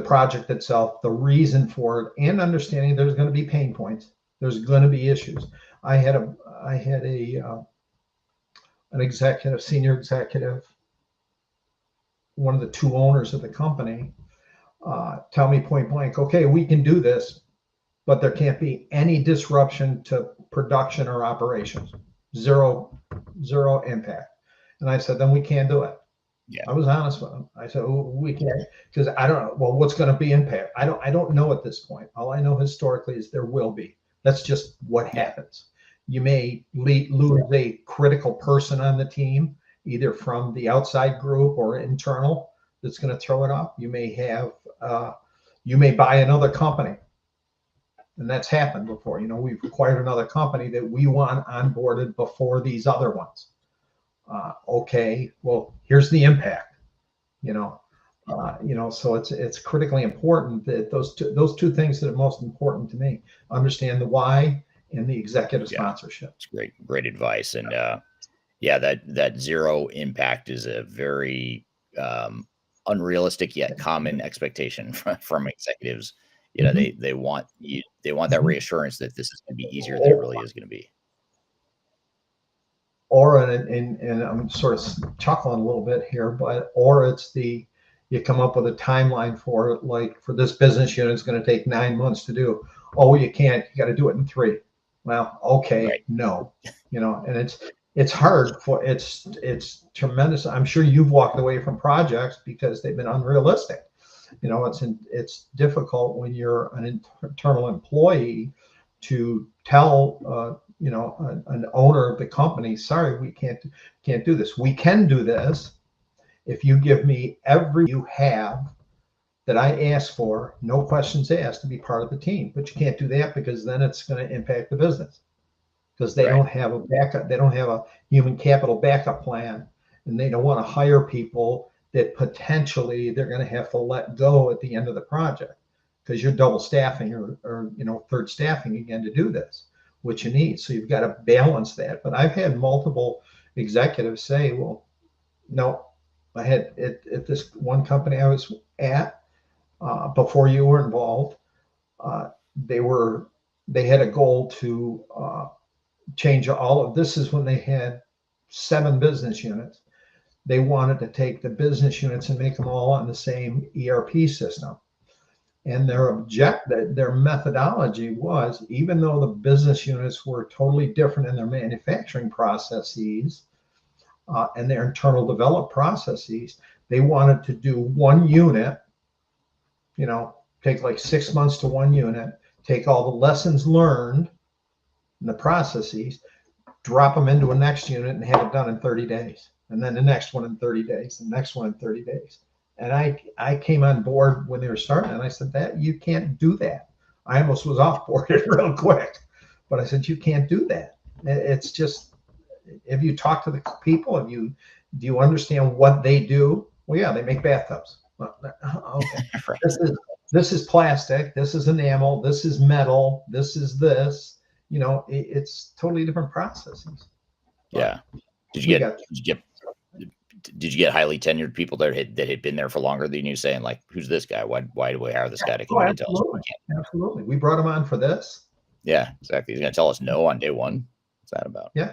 project itself, the reason for it, and understanding there's going to be pain points. There's going to be issues. I had an executive, senior executive, one of the two owners of the company, tell me point blank, okay, we can do this, but there can't be any disruption to production or operations. Zero impact. And I said, then we can't do it. Yeah. I was honest with them. I said, we can't, because I don't know. Well, what's going to be impact? I don't know at this point. All I know historically is there will be. That's just what happens. You may lose a critical person on the team, either from the outside group or internal that's going to throw it up. You may have, you may buy another company. And that's happened before. We've acquired another company that we want onboarded before these other ones. Okay, well, here's the impact. So it's critically important that those two things that are most important to me: understand the why and the executive sponsorship. It's great advice. And that zero impact is a very unrealistic yet common expectation from executives. They want that reassurance that this is going to be easier than it really is going to be. Or and I'm sort of chuckling a little bit here, or it's you come up with a timeline for it, like for this business unit, it's going to take 9 months to do. Oh, you can't. You got to do it in 3. Well, okay, right. No, and it's hard it's tremendous. I'm sure you've walked away from projects because they've been unrealistic. It's difficult when you're an internal employee to tell an owner of the company, sorry, we can't do this. We can do this if you give me every you have that I ask for, no questions asked, to be part of the team. But you can't do that because then it's going to impact the business, because they don't have a backup. They don't have a human capital backup plan, and they don't want to hire people that potentially they're going to have to let go at the end of the project because you're double staffing or third staffing again to do this, which you need. So you've got to balance that. But I've had multiple executives say, well, no, I had at this one company I was at before you were involved, they had a goal to change all of this. Is when they had 7 business units. They wanted to take the business units and make them all on the same ERP system. And their methodology was, even though the business units were totally different in their manufacturing processes and their internal developed processes, they wanted to do one unit, take like 6 months to one unit, take all the lessons learned in the processes, drop them into a next unit and have it done in 30 days. And then the next one in 30 days, the next one in 30 days. And I came on board when they were starting, and I said, that you can't do that. I almost was off-boarded real quick, but I said, you can't do that. It's just, if you talk to the people, do you understand what they do? Well, yeah, they make bathtubs. Well, okay. This is plastic. This is enamel. This is metal. This is this. It's totally different processes. Yeah. Did you get highly tenured people that had been there for longer than you, saying like, who's this guy? Why do we hire this guy to come in and tell us? Absolutely. We brought him on for this. Yeah, exactly. He's going to tell us no on day one. What's that about? Yeah.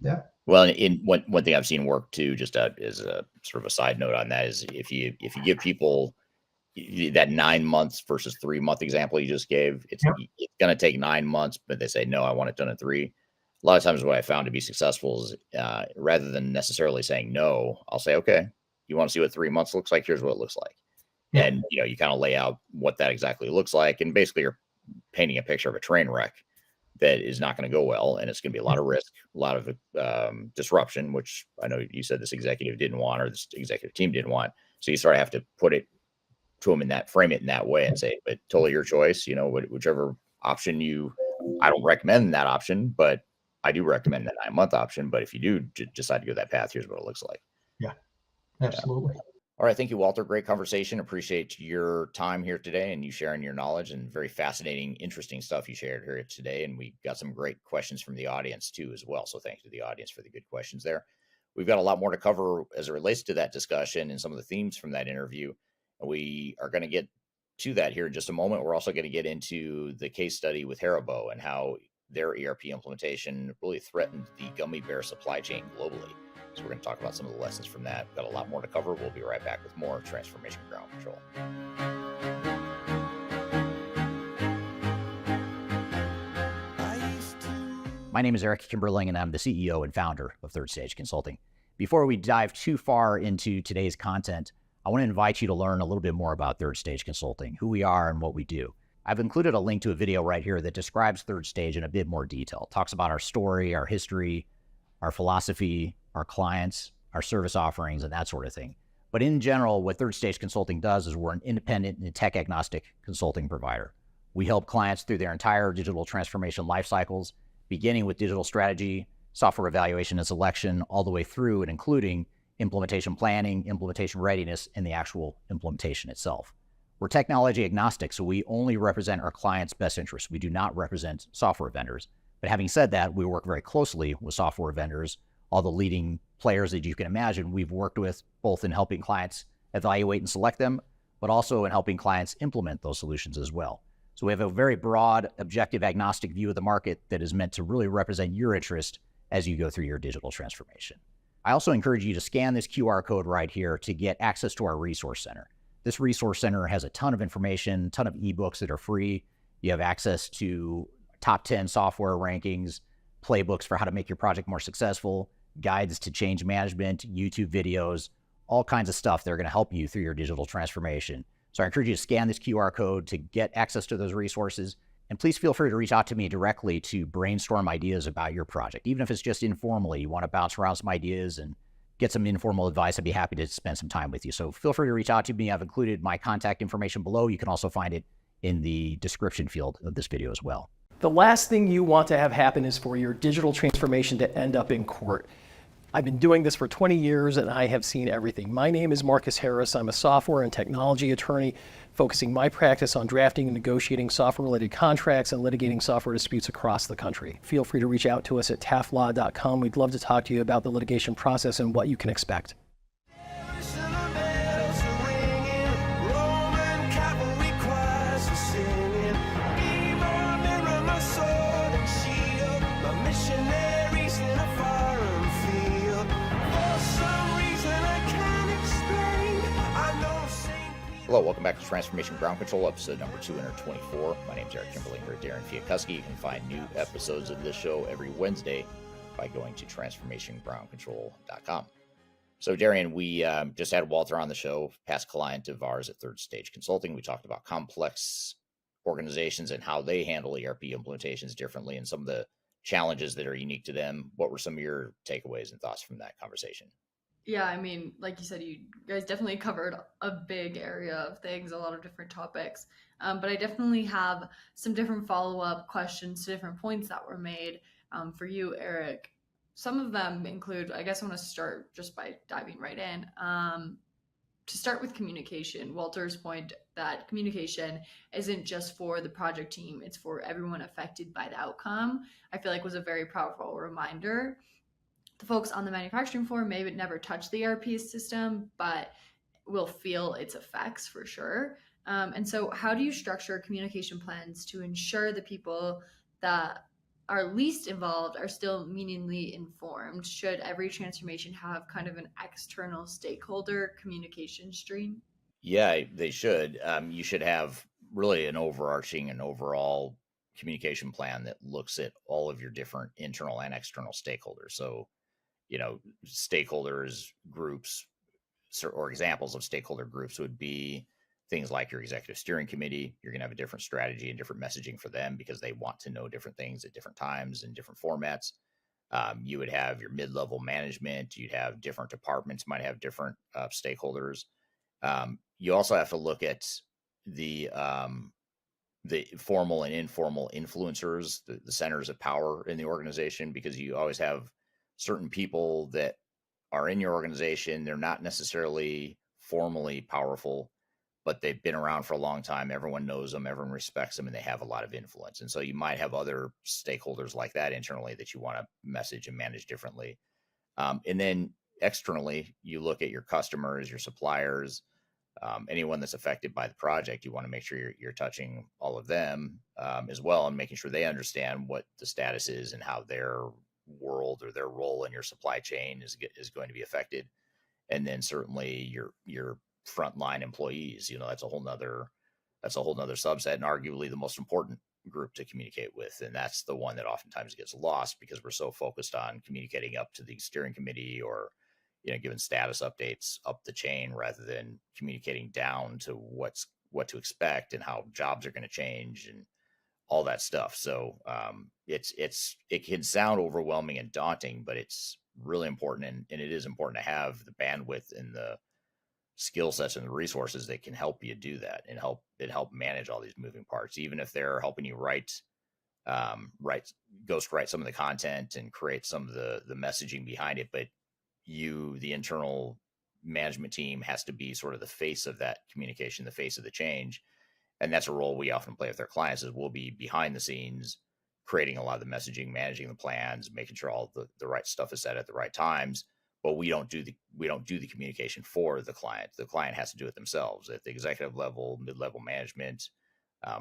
Yeah. Well, in one thing I've seen work too, just as a sort of a side note on that, is if you give people that 9 months versus 3 month example you just gave, it's going to take 9 months, but they say, no, I want it done in 3. A lot of times what I found to be successful is rather than necessarily saying no, I'll say, okay, you want to see what 3 months looks like? Here's what it looks like. Yeah. And, you kind of lay out what that exactly looks like. And basically you're painting a picture of a train wreck that is not going to go well. And it's going to be a lot of risk, a lot of disruption, which I know you said this executive didn't want, or this executive team didn't want. So you sort of have to put it to them frame it in that way and say, but totally your choice, whichever option I don't recommend that option, but I do recommend that 9 month option. But if you do decide to go that path, here's what it looks like. Yeah, absolutely. Yeah. All right. Thank you, Walter. Great conversation. Appreciate your time here today and you sharing your knowledge, and very fascinating, interesting stuff you shared here today. And we got some great questions from the audience too, as well. So thanks to the audience for the good questions there. We've got a lot more to cover as it relates to that discussion and some of the themes from that interview. We are going to get to that here in just a moment. We're also going to get into the case study with Haribo and how their ERP implementation really threatened the gummy bear supply chain globally. So we're going to talk about some of the lessons from that. We've got a lot more to cover. We'll be right back with more Transformation Ground Control. My name is Eric Kimberling, and I'm the CEO and founder of Third Stage Consulting. Before we dive too far into today's content, I want to invite you to learn a little bit more about Third Stage Consulting, who we are and what we do. I've included a link to a video right here that describes Third Stage in a bit more detail. It talks about our story, our history, our philosophy, our clients, our service offerings, and that sort of thing. But in general, what Third Stage Consulting does is we're an independent and tech agnostic consulting provider. We help clients through their entire digital transformation life cycles, beginning with digital strategy, software evaluation and selection, all the way through and including implementation planning, implementation readiness, and the actual implementation itself. We're technology agnostic, so we only represent our clients' best interests. We do not represent software vendors. But having said that, we work very closely with software vendors, all the leading players that you can imagine we've worked with, both in helping clients evaluate and select them, but also in helping clients implement those solutions as well. So we have a very broad, objective, agnostic view of the market that is meant to really represent your interest as you go through your digital transformation. I also encourage you to scan this QR code right here to get access to our resource center. This resource center has a ton of information, a ton of ebooks that are free. You have access to top 10 software rankings, playbooks for how to make your project more successful, guides to change management, YouTube videos, all kinds of stuff that are going to help you through your digital transformation. So I encourage you to scan this QR code to get access to those resources. And please feel free to reach out to me directly to brainstorm ideas about your project. Even if it's just informally, you want to bounce around some ideas and get some informal advice, I'd be happy to spend some time with you. So feel free to reach out to me. I've included my contact information below. You can also find it in the description field of this video as well. The last thing you want to have happen is for your digital transformation to end up in court. I've been doing this for 20 years and I have seen everything. My name is Marcus Harris. I'm a software and technology attorney focusing my practice on drafting and negotiating software-related contracts and litigating software disputes across the country. Feel free to reach out to us at taftlaw.com. We'd love to talk to you about the litigation process and what you can expect. Hello, welcome back to Transformation Ground Control, episode number 224. My name is Eric Kimberly here at Darian Chwialkowski. You can find new episodes of this show every Wednesday by going to transformationgroundcontrol.com. So, Darian, we just had Walter on the show, past client of ours at Third Stage Consulting. We talked about complex organizations and how they handle ERP implementations differently and some of the challenges that are unique to them. What were some of your takeaways and thoughts from that conversation? Yeah, I mean, like you said, you guys definitely covered a big area of things, a lot of different topics. But I definitely have some different follow-up questions to different points that were made for you, Eric. Some of them include, I guess I want to start just by diving right in. To start with communication, Walter's point that communication isn't just for the project team, it's for everyone affected by the outcome, I feel like was a very powerful reminder. The folks on the manufacturing floor may never touch the ERP system, but will feel its effects for sure. And so how do you structure communication plans to ensure the people that are least involved are still meaningfully informed? Should every transformation have kind of an external stakeholder communication stream? Yeah, they should. You should have really an overarching and overall communication plan that looks at all of your different internal and external stakeholders. So, stakeholders groups or examples of stakeholder groups would be things like your executive steering committee. You're going to have a different strategy and different messaging for them because they want to know different things at different times in different formats. You would have your mid-level management. You'd have different departments might have different stakeholders. You also have to look at the formal and informal influencers, the centers of power in the organization, because you always have certain people that are in your organization. They're not necessarily formally powerful, but they've been around for a long time. Everyone knows them, everyone respects them, and they have a lot of influence. And so you might have other stakeholders like that internally that you want to message and manage differently. And then externally, you look at your customers, your suppliers, anyone that's affected by the project. You want to make sure you're touching all of them as well, and making sure they understand what the status is and how their world or their role in your supply chain is going to be affected. And then certainly your frontline employees, that's a whole nother subset, and arguably the most important group to communicate with. And that's the one that oftentimes gets lost because we're so focused on communicating up to the steering committee or giving status updates up the chain rather than communicating down to what to expect and how jobs are going to change and all that stuff. So it can sound overwhelming and daunting, but it's really important, and it is important to have the bandwidth and the skill sets and the resources that can help you do that and help manage all these moving parts, even if they're helping you ghost write some of the content and create some of the messaging behind it. But the internal management team has to be sort of the face of that communication, the face of the change. And that's a role we often play with our clients, is we'll be behind the scenes creating a lot of the messaging, managing the plans, making sure all the right stuff is said at the right times. But we don't do the communication for the client. The client has to do it themselves at the executive level, mid-level management,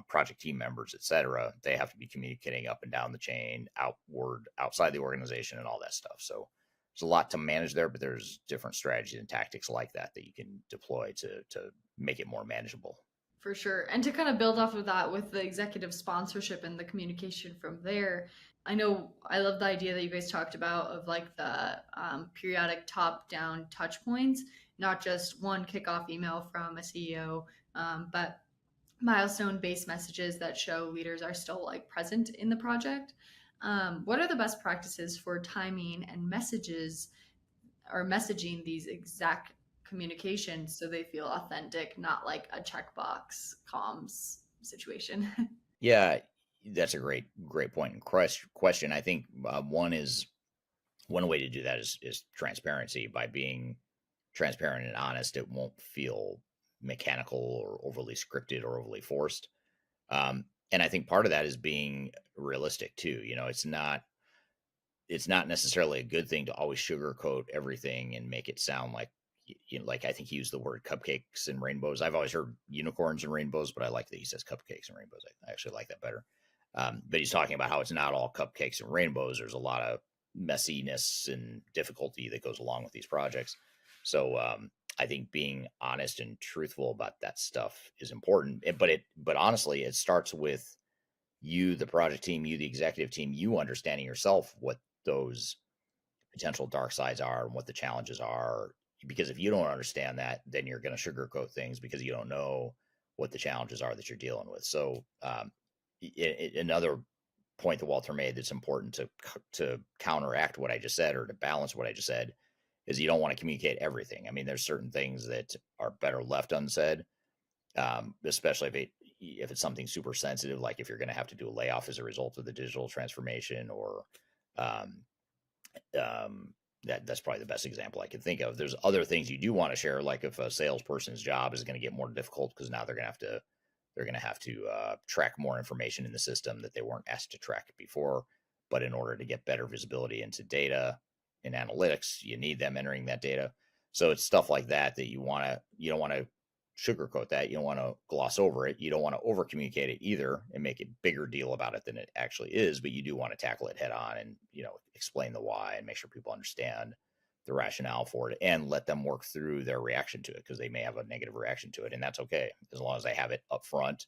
project team members, et cetera. They have to be communicating up and down the chain, outward, outside the organization, and all that stuff. So there's a lot to manage there, but there's different strategies and tactics like that you can deploy to make it more manageable. For sure. And to kind of build off of that with the executive sponsorship and the communication from there, I know I love the idea that you guys talked about of like the periodic top-down touch points, not just one kickoff email from a CEO, but milestone-based messages that show leaders are still like present in the project. What are the best practices for timing and messages or messaging these exact communications so they feel authentic, not like a checkbox comms situation? Yeah, that's a great point and question. I think one way to do that is transparency. By being transparent and honest, it won't feel mechanical or overly scripted or overly forced. And I think part of that is being realistic too. It's not necessarily a good thing to always sugarcoat everything and make it sound like, like I think he used the word cupcakes and rainbows. I've always heard unicorns and rainbows, but I like that he says cupcakes and rainbows. I actually like that better. But he's talking about how it's not all cupcakes and rainbows. There's a lot of messiness and difficulty that goes along with these projects. So I think being honest and truthful about that stuff is important. But honestly, it starts with you, the project team, you, the executive team, you understanding yourself what those potential dark sides are and what the challenges are. Because if you don't understand that, then you're going to sugarcoat things because you don't know what the challenges are that you're dealing with. So another point that Walter made that's important to counteract what I just said, or to balance what I just said, is you don't want to communicate everything. I mean, there's certain things that are better left unsaid, especially if it's something super sensitive, like if you're going to have to do a layoff as a result of the digital transformation, or that's probably the best example I can think of. There's other things you do want to share, like if a salesperson's job is going to get more difficult because now they're going to have to track more information in the system that they weren't asked to track before. But in order to get better visibility into data and analytics, you need them entering that data. So it's stuff like that you don't want to sugarcoat that. You don't want to gloss over it. You don't want to over communicate it either and make a bigger deal about it than it actually is, but you do want to tackle it head on and, explain the why and make sure people understand the rationale for it and let them work through their reaction to it, because they may have a negative reaction to it, and that's okay as long as they have it up front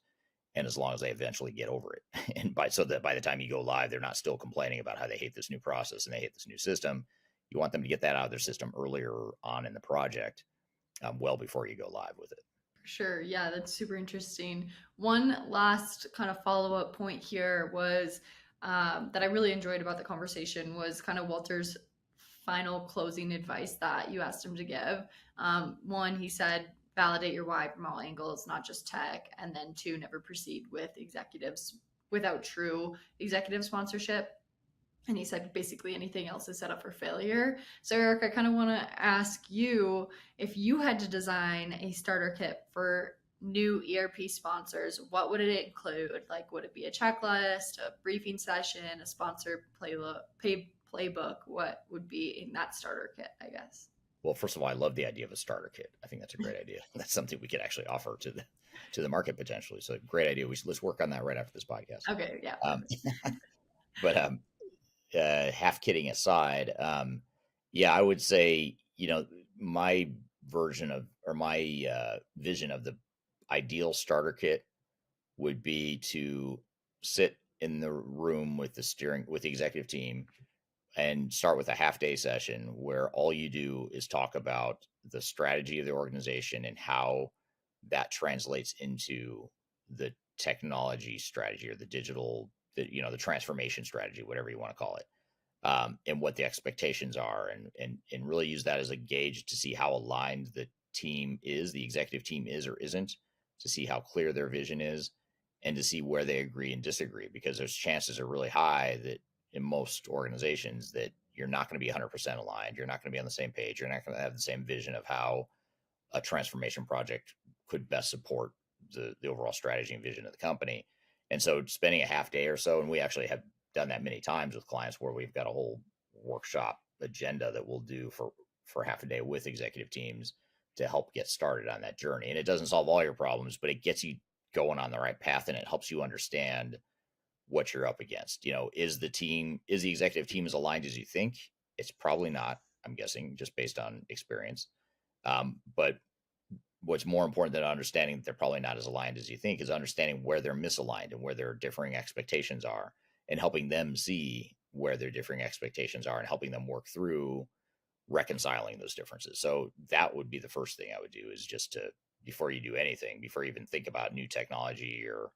and as long as they eventually get over it. And so that by the time you go live, they're not still complaining about how they hate this new process and they hate this new system. You want them to get that out of their system earlier on in the project, well before you go live with it. Sure. Yeah, that's super interesting. One last kind of follow-up point here was that I really enjoyed about the conversation was kind of Walter's final closing advice that you asked him to give. One, he said, validate your why from all angles, not just tech. And then two, never proceed with executives without true executive sponsorship. And he said basically anything else is set up for failure. So Eric, I kind of want to ask you, if you had to design a starter kit for new ERP sponsors, what would it include? Like, would it be a checklist, a briefing session, a sponsor playbook? What would be in that starter kit, I guess? Well, first of all, I love the idea of a starter kit. I think that's a great idea. That's something we could actually offer to the market potentially. So great idea. Let's work on that right after this podcast. Okay. Yeah. But half kidding aside, I would say, my version of, or my vision of the ideal starter kit would be to sit in the room with the executive team and start with a half-day session where all you do is talk about the strategy of the organization and how that translates into the technology strategy or the digital, the transformation strategy, whatever you want to call it. and what the expectations are, and really use that as a gauge to see how aligned the executive team is or isn't, to see how clear their vision is, and to see where they agree and disagree, because those chances are really high that in most organizations that you're not going to be 100% aligned. You're not going to be on the same page. You're not going to have the same vision of how a transformation project could best support the overall strategy and vision of the company. And so spending a half day or so, and we actually have done that many times with clients where we've got a whole workshop agenda that we'll do for half a day with executive teams to help get started on that journey. And it doesn't solve all your problems, but it gets you going on the right path, and it helps you understand what you're up against. Is the executive team as aligned as you think? It's probably not, I'm guessing, just based on experience. But what's more important than understanding that they're probably not as aligned as you think is understanding where they're misaligned and where their differing expectations are, and helping them see where their differing expectations are and helping them work through reconciling those differences. So that would be the first thing I would do, is just to, before you do anything, before you even think about new technology or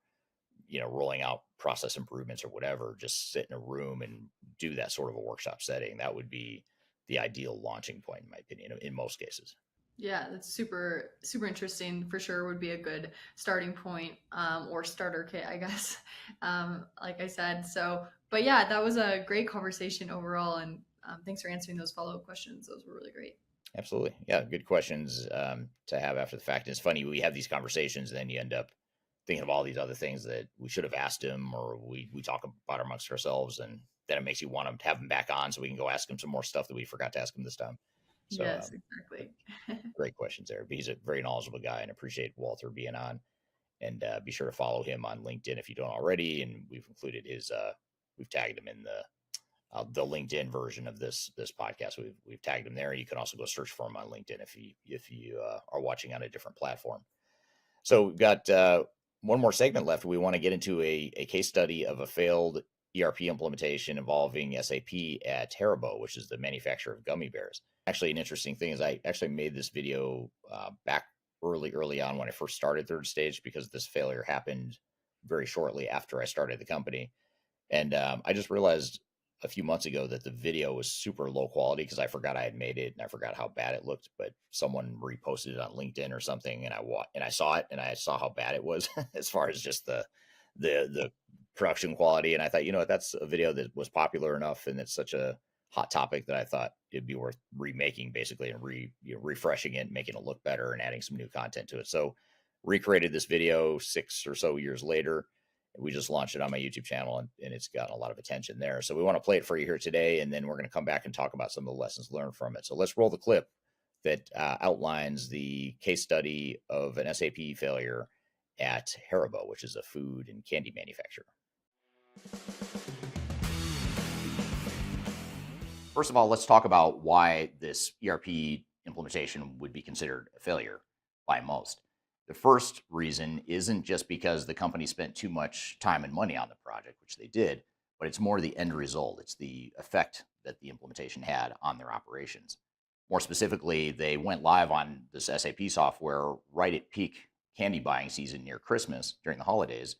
rolling out process improvements or whatever, just sit in a room and do that sort of a workshop setting. That would be the ideal launching point, in my opinion, in most cases. Yeah, that's super, super interesting. For sure would be a good starting point, or starter kit, I guess, like I said. So, but yeah, that was a great conversation overall. And thanks for answering those follow-up questions. Those were really great. Absolutely. Yeah, good questions to have after the fact. And it's funny, we have these conversations and then you end up thinking of all these other things that we should have asked him, or we talk about amongst ourselves, and then it makes you want to have him back on so we can go ask him some more stuff that we forgot to ask him this time. So, yes, exactly. Great questions there. But he's a very knowledgeable guy, and appreciate Walter being on. And be sure to follow him on LinkedIn if you don't already. And we've included we've tagged him in the LinkedIn version of this podcast. We've tagged him there. You can also go search for him on LinkedIn if you are watching on a different platform. So we've got one more segment left. We want to get into a case study of a failed ERP implementation involving SAP at Haribo, which is the manufacturer of gummy bears. Actually, an interesting thing is I actually made this video back early on when I first started Third Stage, because this failure happened very shortly after I started the company. And I just realized a few months ago that the video was super low quality because I forgot I had made it and I forgot how bad it looked. But someone reposted it on LinkedIn or something, and I saw it and I saw how bad it was as far as just the production quality. And I thought, that's a video that was popular enough and it's such a hot topic that I thought it'd be worth remaking, basically, and refreshing it, making it look better and adding some new content to it. So recreated this video 6 or so years later. We just launched it on my YouTube channel, and it's gotten a lot of attention there. So we want to play it for you here today, and then we're going to come back and talk about some of the lessons learned from it. So let's roll the clip that outlines the case study of an SAP failure at Haribo, which is a food and candy manufacturer. First of all, let's talk about why this ERP implementation would be considered a failure by most. The first reason isn't just because the company spent too much time and money on the project, which they did, but it's more the end result. It's the effect that the implementation had on their operations. More specifically, they went live on this SAP software right at peak candy buying season near Christmas during the holidays.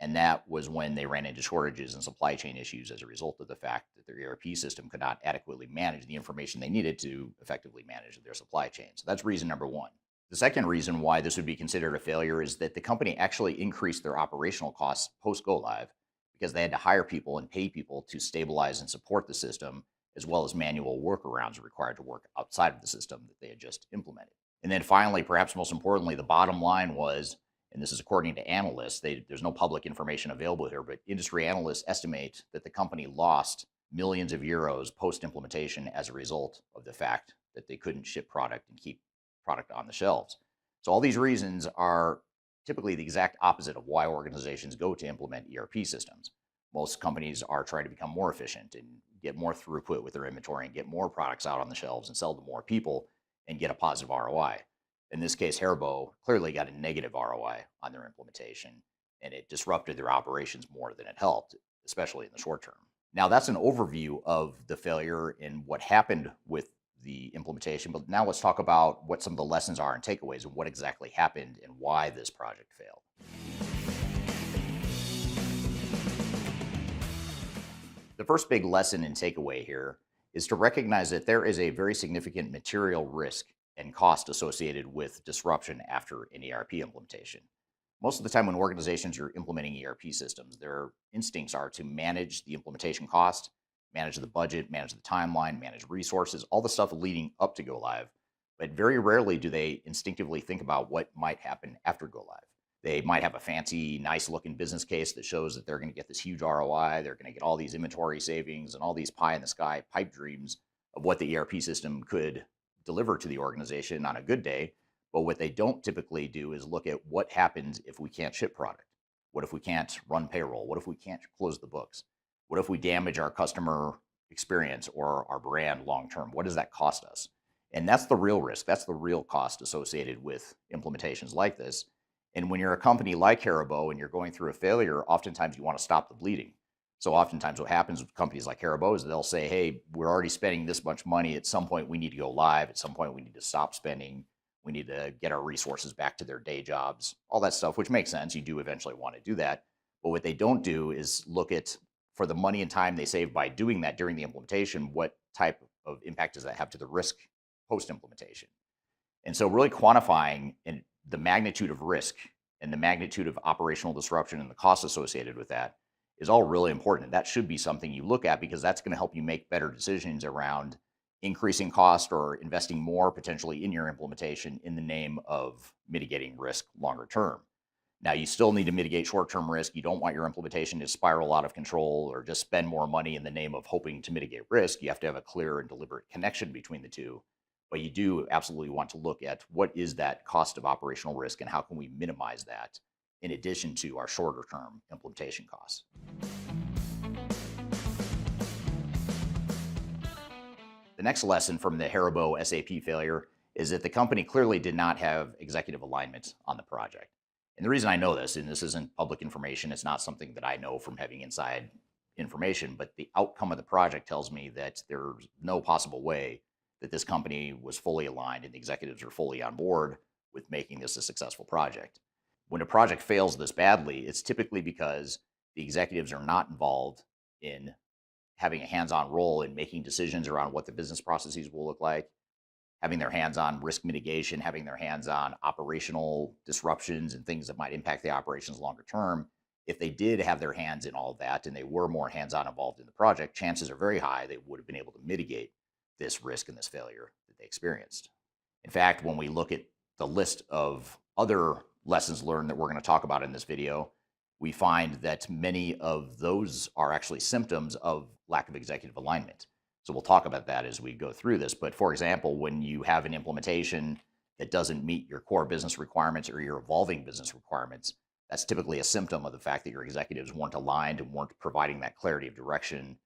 And that was when they ran into shortages and supply chain issues as a result of the fact that their ERP system could not adequately manage the information they needed to effectively manage their supply chain. So that's reason number one. The second reason why this would be considered a failure is that the company actually increased their operational costs post-go live because they had to hire people and pay people to stabilize and support the system, as well as manual workarounds required to work outside of the system that they had just implemented. And then finally, perhaps most importantly, the bottom line was, and this is according to analysts, there's no public information available here, but industry analysts estimate that the company lost millions of euros post-implementation as a result of the fact that they couldn't ship product and keep product on the shelves. So all these reasons are typically the exact opposite of why organizations go to implement ERP systems. Most companies are trying to become more efficient and get more throughput with their inventory and get more products out on the shelves and sell to more people and get a positive ROI. In this case, Haribo clearly got a negative ROI on their implementation, and it disrupted their operations more than it helped, especially in the short term. Now, that's an overview of the failure and what happened with the implementation, but now let's talk about what some of the lessons are and takeaways and what exactly happened and why this project failed. The The first big lesson and takeaway here is to recognize that there is a very significant material risk and cost associated with disruption after an ERP implementation. Most of the time when organizations are implementing ERP systems, their instincts are to manage the implementation cost, manage the budget, manage the timeline, manage resources, all the stuff leading up to go live. But very rarely do they instinctively think about what might happen after go live. They might have a fancy, nice looking business case that shows that they're going to get this huge ROI. They're going to get all these inventory savings and all these pie in the sky pipe dreams of what the ERP system could deliver to the organization on a good day. But what they don't typically do is look at what happens if we can't ship product. What if we can't run payroll? What if we can't close the books? What if we damage our customer experience or our brand long term? What does that cost us? And that's the real risk. That's the real cost associated with implementations like this. And when you're a company like Haribo and you're going through a failure, oftentimes you want to stop the bleeding. So oftentimes what happens with companies like Haribo is they'll say, hey, we're already spending this much money. At some point we need to go live. At some point we need to stop spending. We need to get our resources back to their day jobs, all that stuff, which makes sense. You do eventually want to do that. But what they don't do is look at, for the money and time they save by doing that during the implementation, what type of impact does that have to the risk post-implementation? And so really quantifying the magnitude of risk and the magnitude of operational disruption and the costs associated with that is all really important. And that should be something you look at because that's going to help you make better decisions around increasing cost or investing more potentially in your implementation in the name of mitigating risk longer term. Now, you still need to mitigate short-term risk. You don't want your implementation to spiral out of control or just spend more money in the name of hoping to mitigate risk. You have to have a clear and deliberate connection between the two. But you do absolutely want to look at what is that cost of operational risk and how can we minimize that in addition to our shorter-term implementation costs. The next lesson from the Haribo SAP failure is that the company clearly did not have executive alignment on the project. And the reason I know this, and this isn't public information, it's not something that I know from having inside information, but the outcome of the project tells me that there's no possible way that this company was fully aligned and the executives are fully on board with making this a successful project. When a project fails this badly, it's typically because the executives are not involved in having a hands-on role in making decisions around what the business processes will look like, having their hands on risk mitigation, having their hands on operational disruptions and things that might impact the operations longer term. If they did have their hands in all of that and they were more hands-on involved in the project, chances are very high they would have been able to mitigate this risk and this failure that they experienced. In fact, when we look at the list of other lessons learned that we're going to talk about in this video, we find that many of those are actually symptoms of lack of executive alignment. So we'll talk about that as we go through this. But for example, when you have an implementation that doesn't meet your core business requirements or your evolving business requirements, that's typically a symptom of the fact that your executives weren't aligned and weren't providing that clarity of direction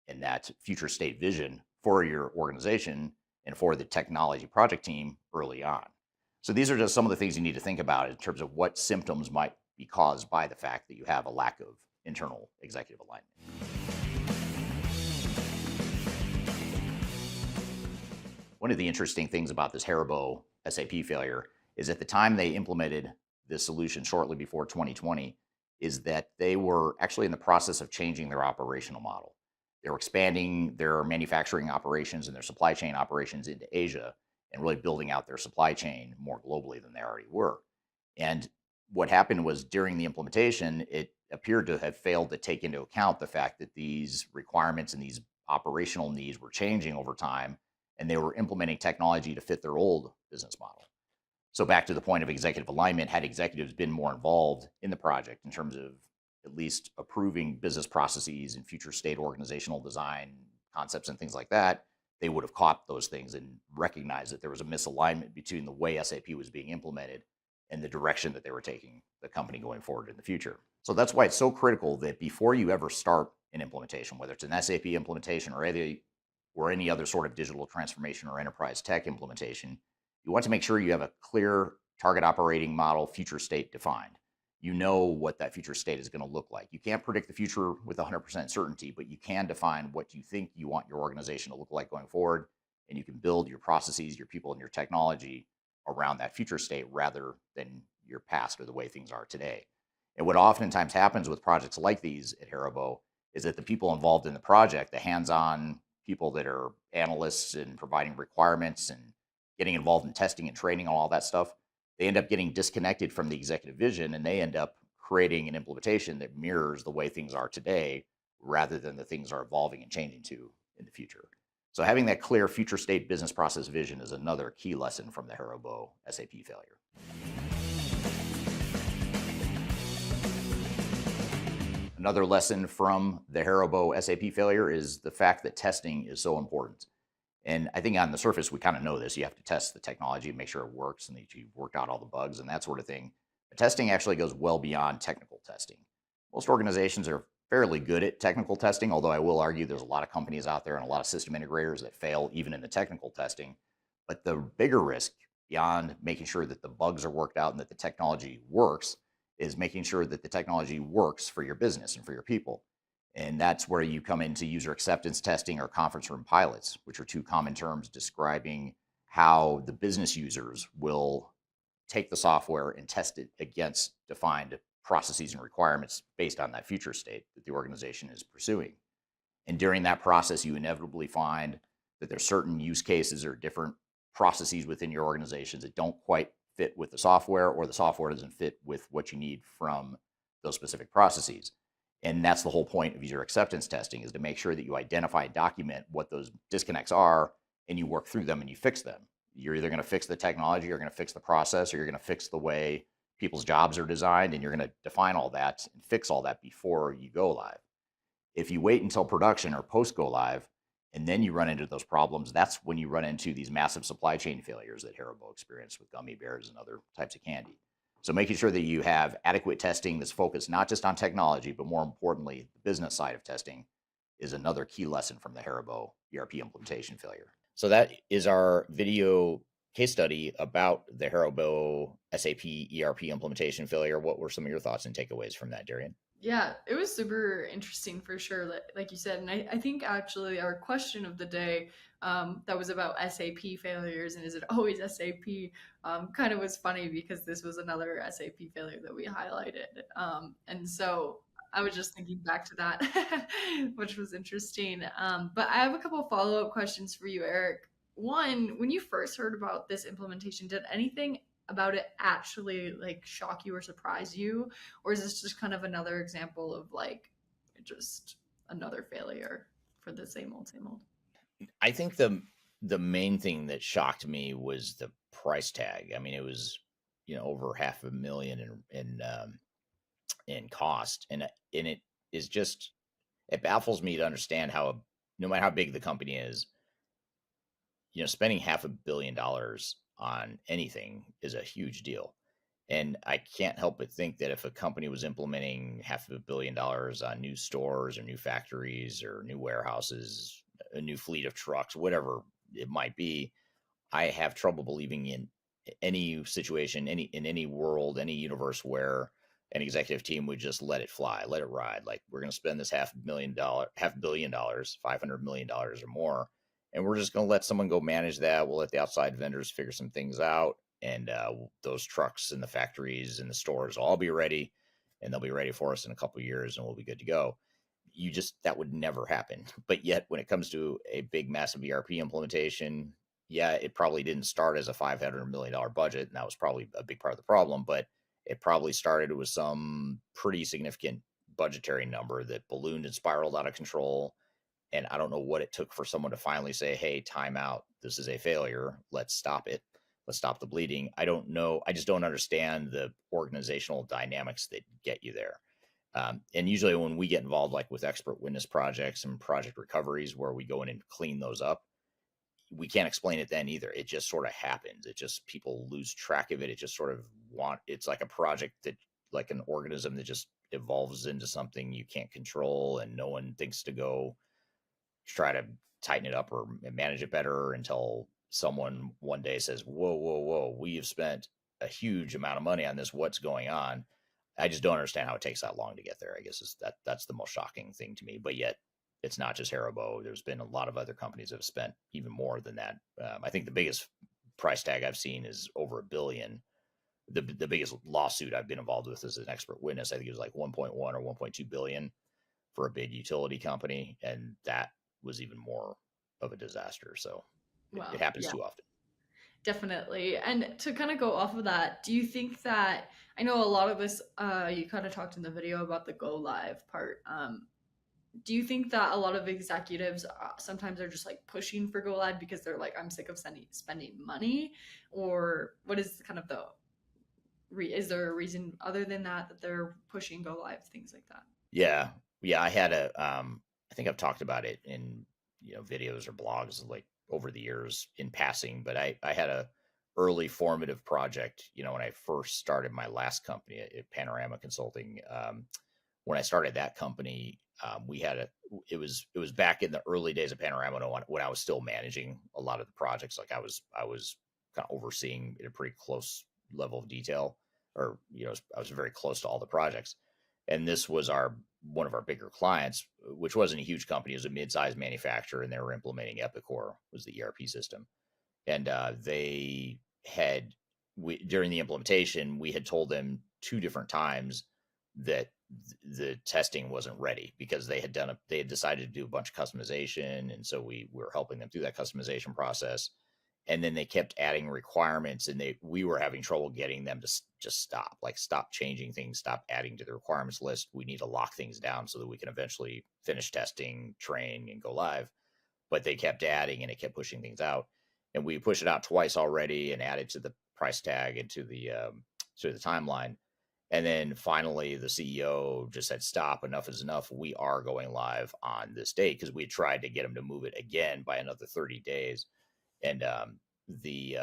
and that future state vision for your organization and for the technology project team early on. So these are just some of the things you need to think about in terms of what symptoms might be caused by the fact that you have a lack of internal executive alignment. One of the interesting things about this Haribo SAP failure is at the time they implemented this solution shortly before 2020 is that they were actually in the process of changing their operational model. They were expanding their manufacturing operations and their supply chain operations into Asia and really building out their supply chain more globally than they already were. And what happened was during the implementation, it appeared to have failed to take into account the fact that these requirements and these operational needs were changing over time, and they were implementing technology to fit their old business model. So back to the point of executive alignment, had executives been more involved in the project in terms of at least approving business processes and future state organizational design concepts and things like that, they would have caught those things and recognized that there was a misalignment between the way SAP was being implemented and the direction that they were taking the company going forward in the future. So that's why it's so critical that before you ever start an implementation, whether it's an SAP implementation or any other sort of digital transformation or enterprise tech implementation, you want to make sure you have a clear target operating model, future state defined. You know what that future state is going to look like. You can't predict the future with 100% certainty, but you can define what you think you want your organization to look like going forward, and you can build your processes, your people, and your technology around that future state rather than your past or the way things are today. And what oftentimes happens with projects like these at Haribo is that the people involved in the project, the hands-on people that are analysts and providing requirements and getting involved in testing and training and all that stuff, they end up getting disconnected from the executive vision, and they end up creating an implementation that mirrors the way things are today rather than the things are evolving and changing to in the future. So having that clear future state business process vision is another key lesson from the Haribo SAP failure. Another lesson from the Haribo SAP failure is the fact that testing is so important. And I think on the surface, we kind of know this. You have to test the technology and make sure it works and that you've worked out all the bugs and that sort of thing. But testing actually goes well beyond technical testing. Most organizations are fairly good at technical testing, although I will argue there's a lot of companies out there and a lot of system integrators that fail even in the technical testing. But the bigger risk beyond making sure that the bugs are worked out and that the technology works is making sure that the technology works for your business and for your people. And that's where you come into user acceptance testing or conference room pilots, which are two common terms describing how the business users will take the software and test it against defined processes and requirements based on that future state that the organization is pursuing. And during that process, you inevitably find that there's certain use cases or different processes within your organizations that don't quite fit with the software, or the software doesn't fit with what you need from those specific processes. And that's the whole point of user acceptance testing, is to make sure that you identify and document what those disconnects are and you work through them and you fix them. You're either going to fix the technology, you're going to fix the process, or you're going to fix the way people's jobs are designed, and you're going to define all that and fix all that before you go live. If you wait until production or post go live, and then you run into those problems, that's when you run into these massive supply chain failures that Haribo experienced with gummy bears and other types of candy. So making sure that you have adequate testing that's focused not just on technology, but more importantly, the business side of testing is another key lesson from the Haribo ERP implementation failure. So that is our video case study about the Haribo SAP ERP implementation failure. What were some of your thoughts and takeaways from that, Darian? Yeah, it was super interesting for sure, like you said. And I think actually our question of the day that was about SAP failures and is it always SAP kind of was funny because this was another SAP failure that we highlighted. And so I was just thinking back to that, which was interesting. But I have a couple follow-up questions for you, Eric. One, when you first heard about this implementation, did anything about it actually like shock you or surprise you, or is this just kind of another example of like just another failure for the same old? I think the main thing that shocked me was the price tag. I mean, it was over $500,000 in cost, and it is just, it baffles me to understand how, no matter how big the company is, spending $500 million on anything is a huge deal. And I can't help but think that if a company was implementing $500 million on new stores or new factories or new warehouses, a new fleet of trucks, whatever it might be, I have trouble believing in any situation, in any world, any universe where an executive team would just let it fly, let it ride. Like, we're going to spend this $500 million, $500 million or more, and we're just going to let someone go manage that. We'll let the outside vendors figure some things out, and those trucks and the factories and the stores will all be ready, and they'll be ready for us in a couple of years, and we'll be good to go. That would never happen. But yet, when it comes to a big, massive ERP implementation, yeah, it probably didn't start as a $500 million budget, and that was probably a big part of the problem, but it probably started with some pretty significant budgetary number that ballooned and spiraled out of control. And I don't know what it took for someone to finally say, hey, time out. This is a failure. Let's stop it. Let's stop the bleeding. I don't know. I just don't understand the organizational dynamics that get you there. And usually when we get involved, like with expert witness projects and project recoveries, where we go in and clean those up, we can't explain it then either. It just sort of happens. It just, people lose track of it. It just sort of it's like a project that, like an organism that just evolves into something you can't control, and no one thinks to go try to tighten it up or manage it better until someone one day says, whoa, we have spent a huge amount of money on this. What's going on? I just don't understand how it takes that long to get there, I guess that's the most shocking thing to me. But yet, it's not just Haribo. There's been a lot of other companies that have spent even more than that. I think the biggest price tag I've seen is over $1 billion. The biggest lawsuit I've been involved with as an expert witness, I think it was like 1.1 or 1.2 billion. for a big utility company, and that was even more of a disaster. So Wow. it happens Yeah. too often. Definitely. And to kind of go off of that, do you think that, I know a lot of this, you kind of talked in the video about the go live part. Do you think that a lot of executives sometimes are just like pushing for go live because they're like, I'm sick of spending money? Or what is kind of is there a reason other than that they're pushing go live, things like that? Yeah. I had I think I've talked about it in, videos or blogs like over the years in passing, but I had a early formative project, when I first started my last company at Panorama Consulting. When I started that company, it was back in the early days of Panorama when I was still managing a lot of the projects. Like I was kind of overseeing at a pretty close level of detail, or, I was very close to all the projects. And this was one of our bigger clients, which wasn't a huge company. It was a mid-sized manufacturer, and they were implementing Epicor, was the ERP system. And during the implementation, we had told them 2 different times that the testing wasn't ready because they had decided to do a bunch of customization. And so we were helping them through that customization process. And then they kept adding requirements, and we were having trouble getting them to just stop changing things, stop adding to the requirements list. We need to lock things down so that we can eventually finish testing, train, and go live. But they kept adding, and it kept pushing things out. And we pushed it out twice already and added to the price tag and to the timeline. And then finally, the CEO just said, "Stop! Enough is enough. We are going live on this date," because we had tried to get him to move it again by another 30 days. And the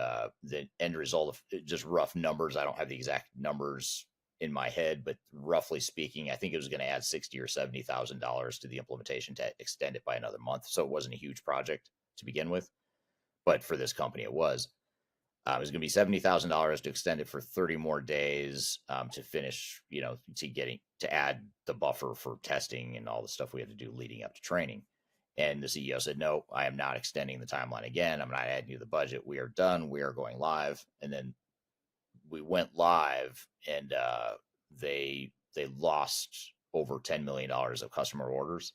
end result of just rough numbers, I don't have the exact numbers in my head, but roughly speaking, I think it was going to add $60,000 or $70,000 to the implementation to extend it by another month. So it wasn't a huge project to begin with, but for this company, it was. It was going to be $70,000 to extend it for 30 more days to finish, to add the buffer for testing and all the stuff we had to do leading up to training. And the CEO said, "No, I am not extending the timeline again. I'm not adding you the budget. We are done. We are going live." And then we went live, and they lost over $10 million of customer orders.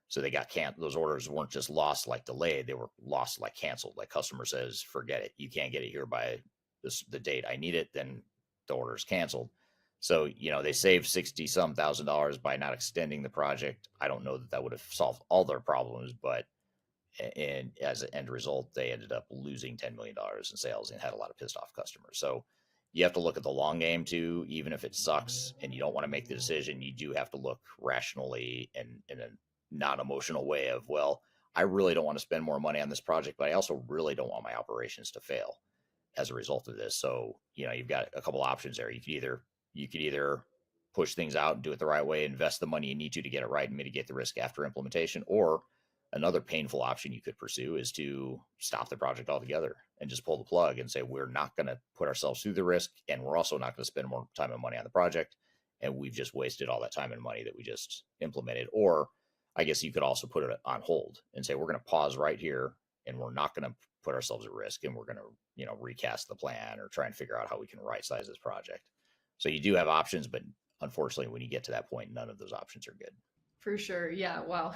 So they got those orders weren't just lost like delayed; they were lost like canceled. Like customer says, "Forget it. You can't get it here by the date I need it." Then the order is canceled. So, they saved $60-some thousand by not extending the project. I don't know that would have solved all their problems, but as an end result, they ended up losing $10 million in sales and had a lot of pissed off customers. So you have to look at the long game too. Even if it sucks and you don't want to make the decision, you do have to look rationally and in a non-emotional way of, well, I really don't want to spend more money on this project, but I also really don't want my operations to fail as a result of this. So, you've got a couple options there. You could either push things out and do it the right way, invest the money you need to get it right and mitigate the risk after implementation. Or another painful option you could pursue is to stop the project altogether and just pull the plug and say, we're not going to put ourselves through the risk, and we're also not going to spend more time and money on the project. And we've just wasted all that time and money that we just implemented. Or I guess you could also put it on hold and say, we're going to pause right here, and we're not going to put ourselves at risk, and we're going to, recast the plan or try and figure out how we can right size this project. So you do have options, but unfortunately, when you get to that point, none of those options are good. For sure. Yeah. Wow.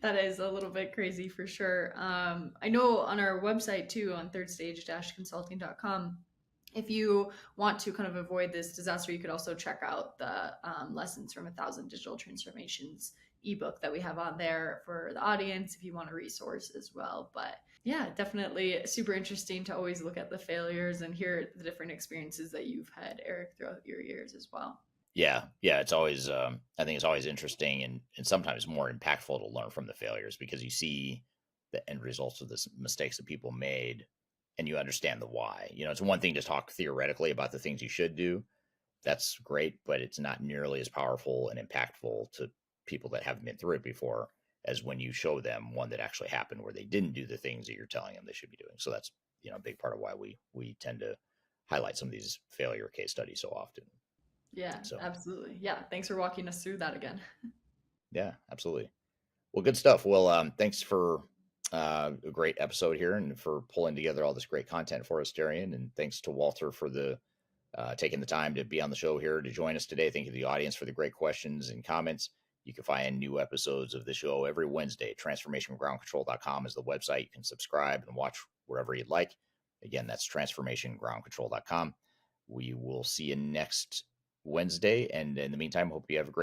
That is a little bit crazy for sure. I know on our website too, on thirdstage-consulting.com, if you want to kind of avoid this disaster, you could also check out the Lessons from 1,000 Digital Transformations ebook that we have on there for the audience if you want a resource as well. But yeah, definitely super interesting to always look at the failures and hear the different experiences that you've had, Eric, throughout your years as well. Yeah. It's always, I think it's always interesting and sometimes more impactful to learn from the failures, because you see the end results of the mistakes that people made and you understand the why. It's one thing to talk theoretically about the things you should do. That's great, but it's not nearly as powerful and impactful to people that haven't been through it before as when you show them one that actually happened where they didn't do the things that you're telling them they should be doing. So that's, a big part of why we tend to highlight some of these failure case studies so often. Yeah, absolutely. Yeah. Thanks for walking us through that again. Yeah, absolutely. Well, good stuff. Well, thanks for a great episode here and for pulling together all this great content for us, Darian. And thanks to Walter for taking the time to be on the show here to join us today. Thank you to the audience for the great questions and comments. You can find new episodes of the show every Wednesday. TransformationGroundControl.com is the website. You can subscribe and watch wherever you'd like. Again, that's TransformationGroundControl.com. We will see you next Wednesday. And in the meantime, hope you have a great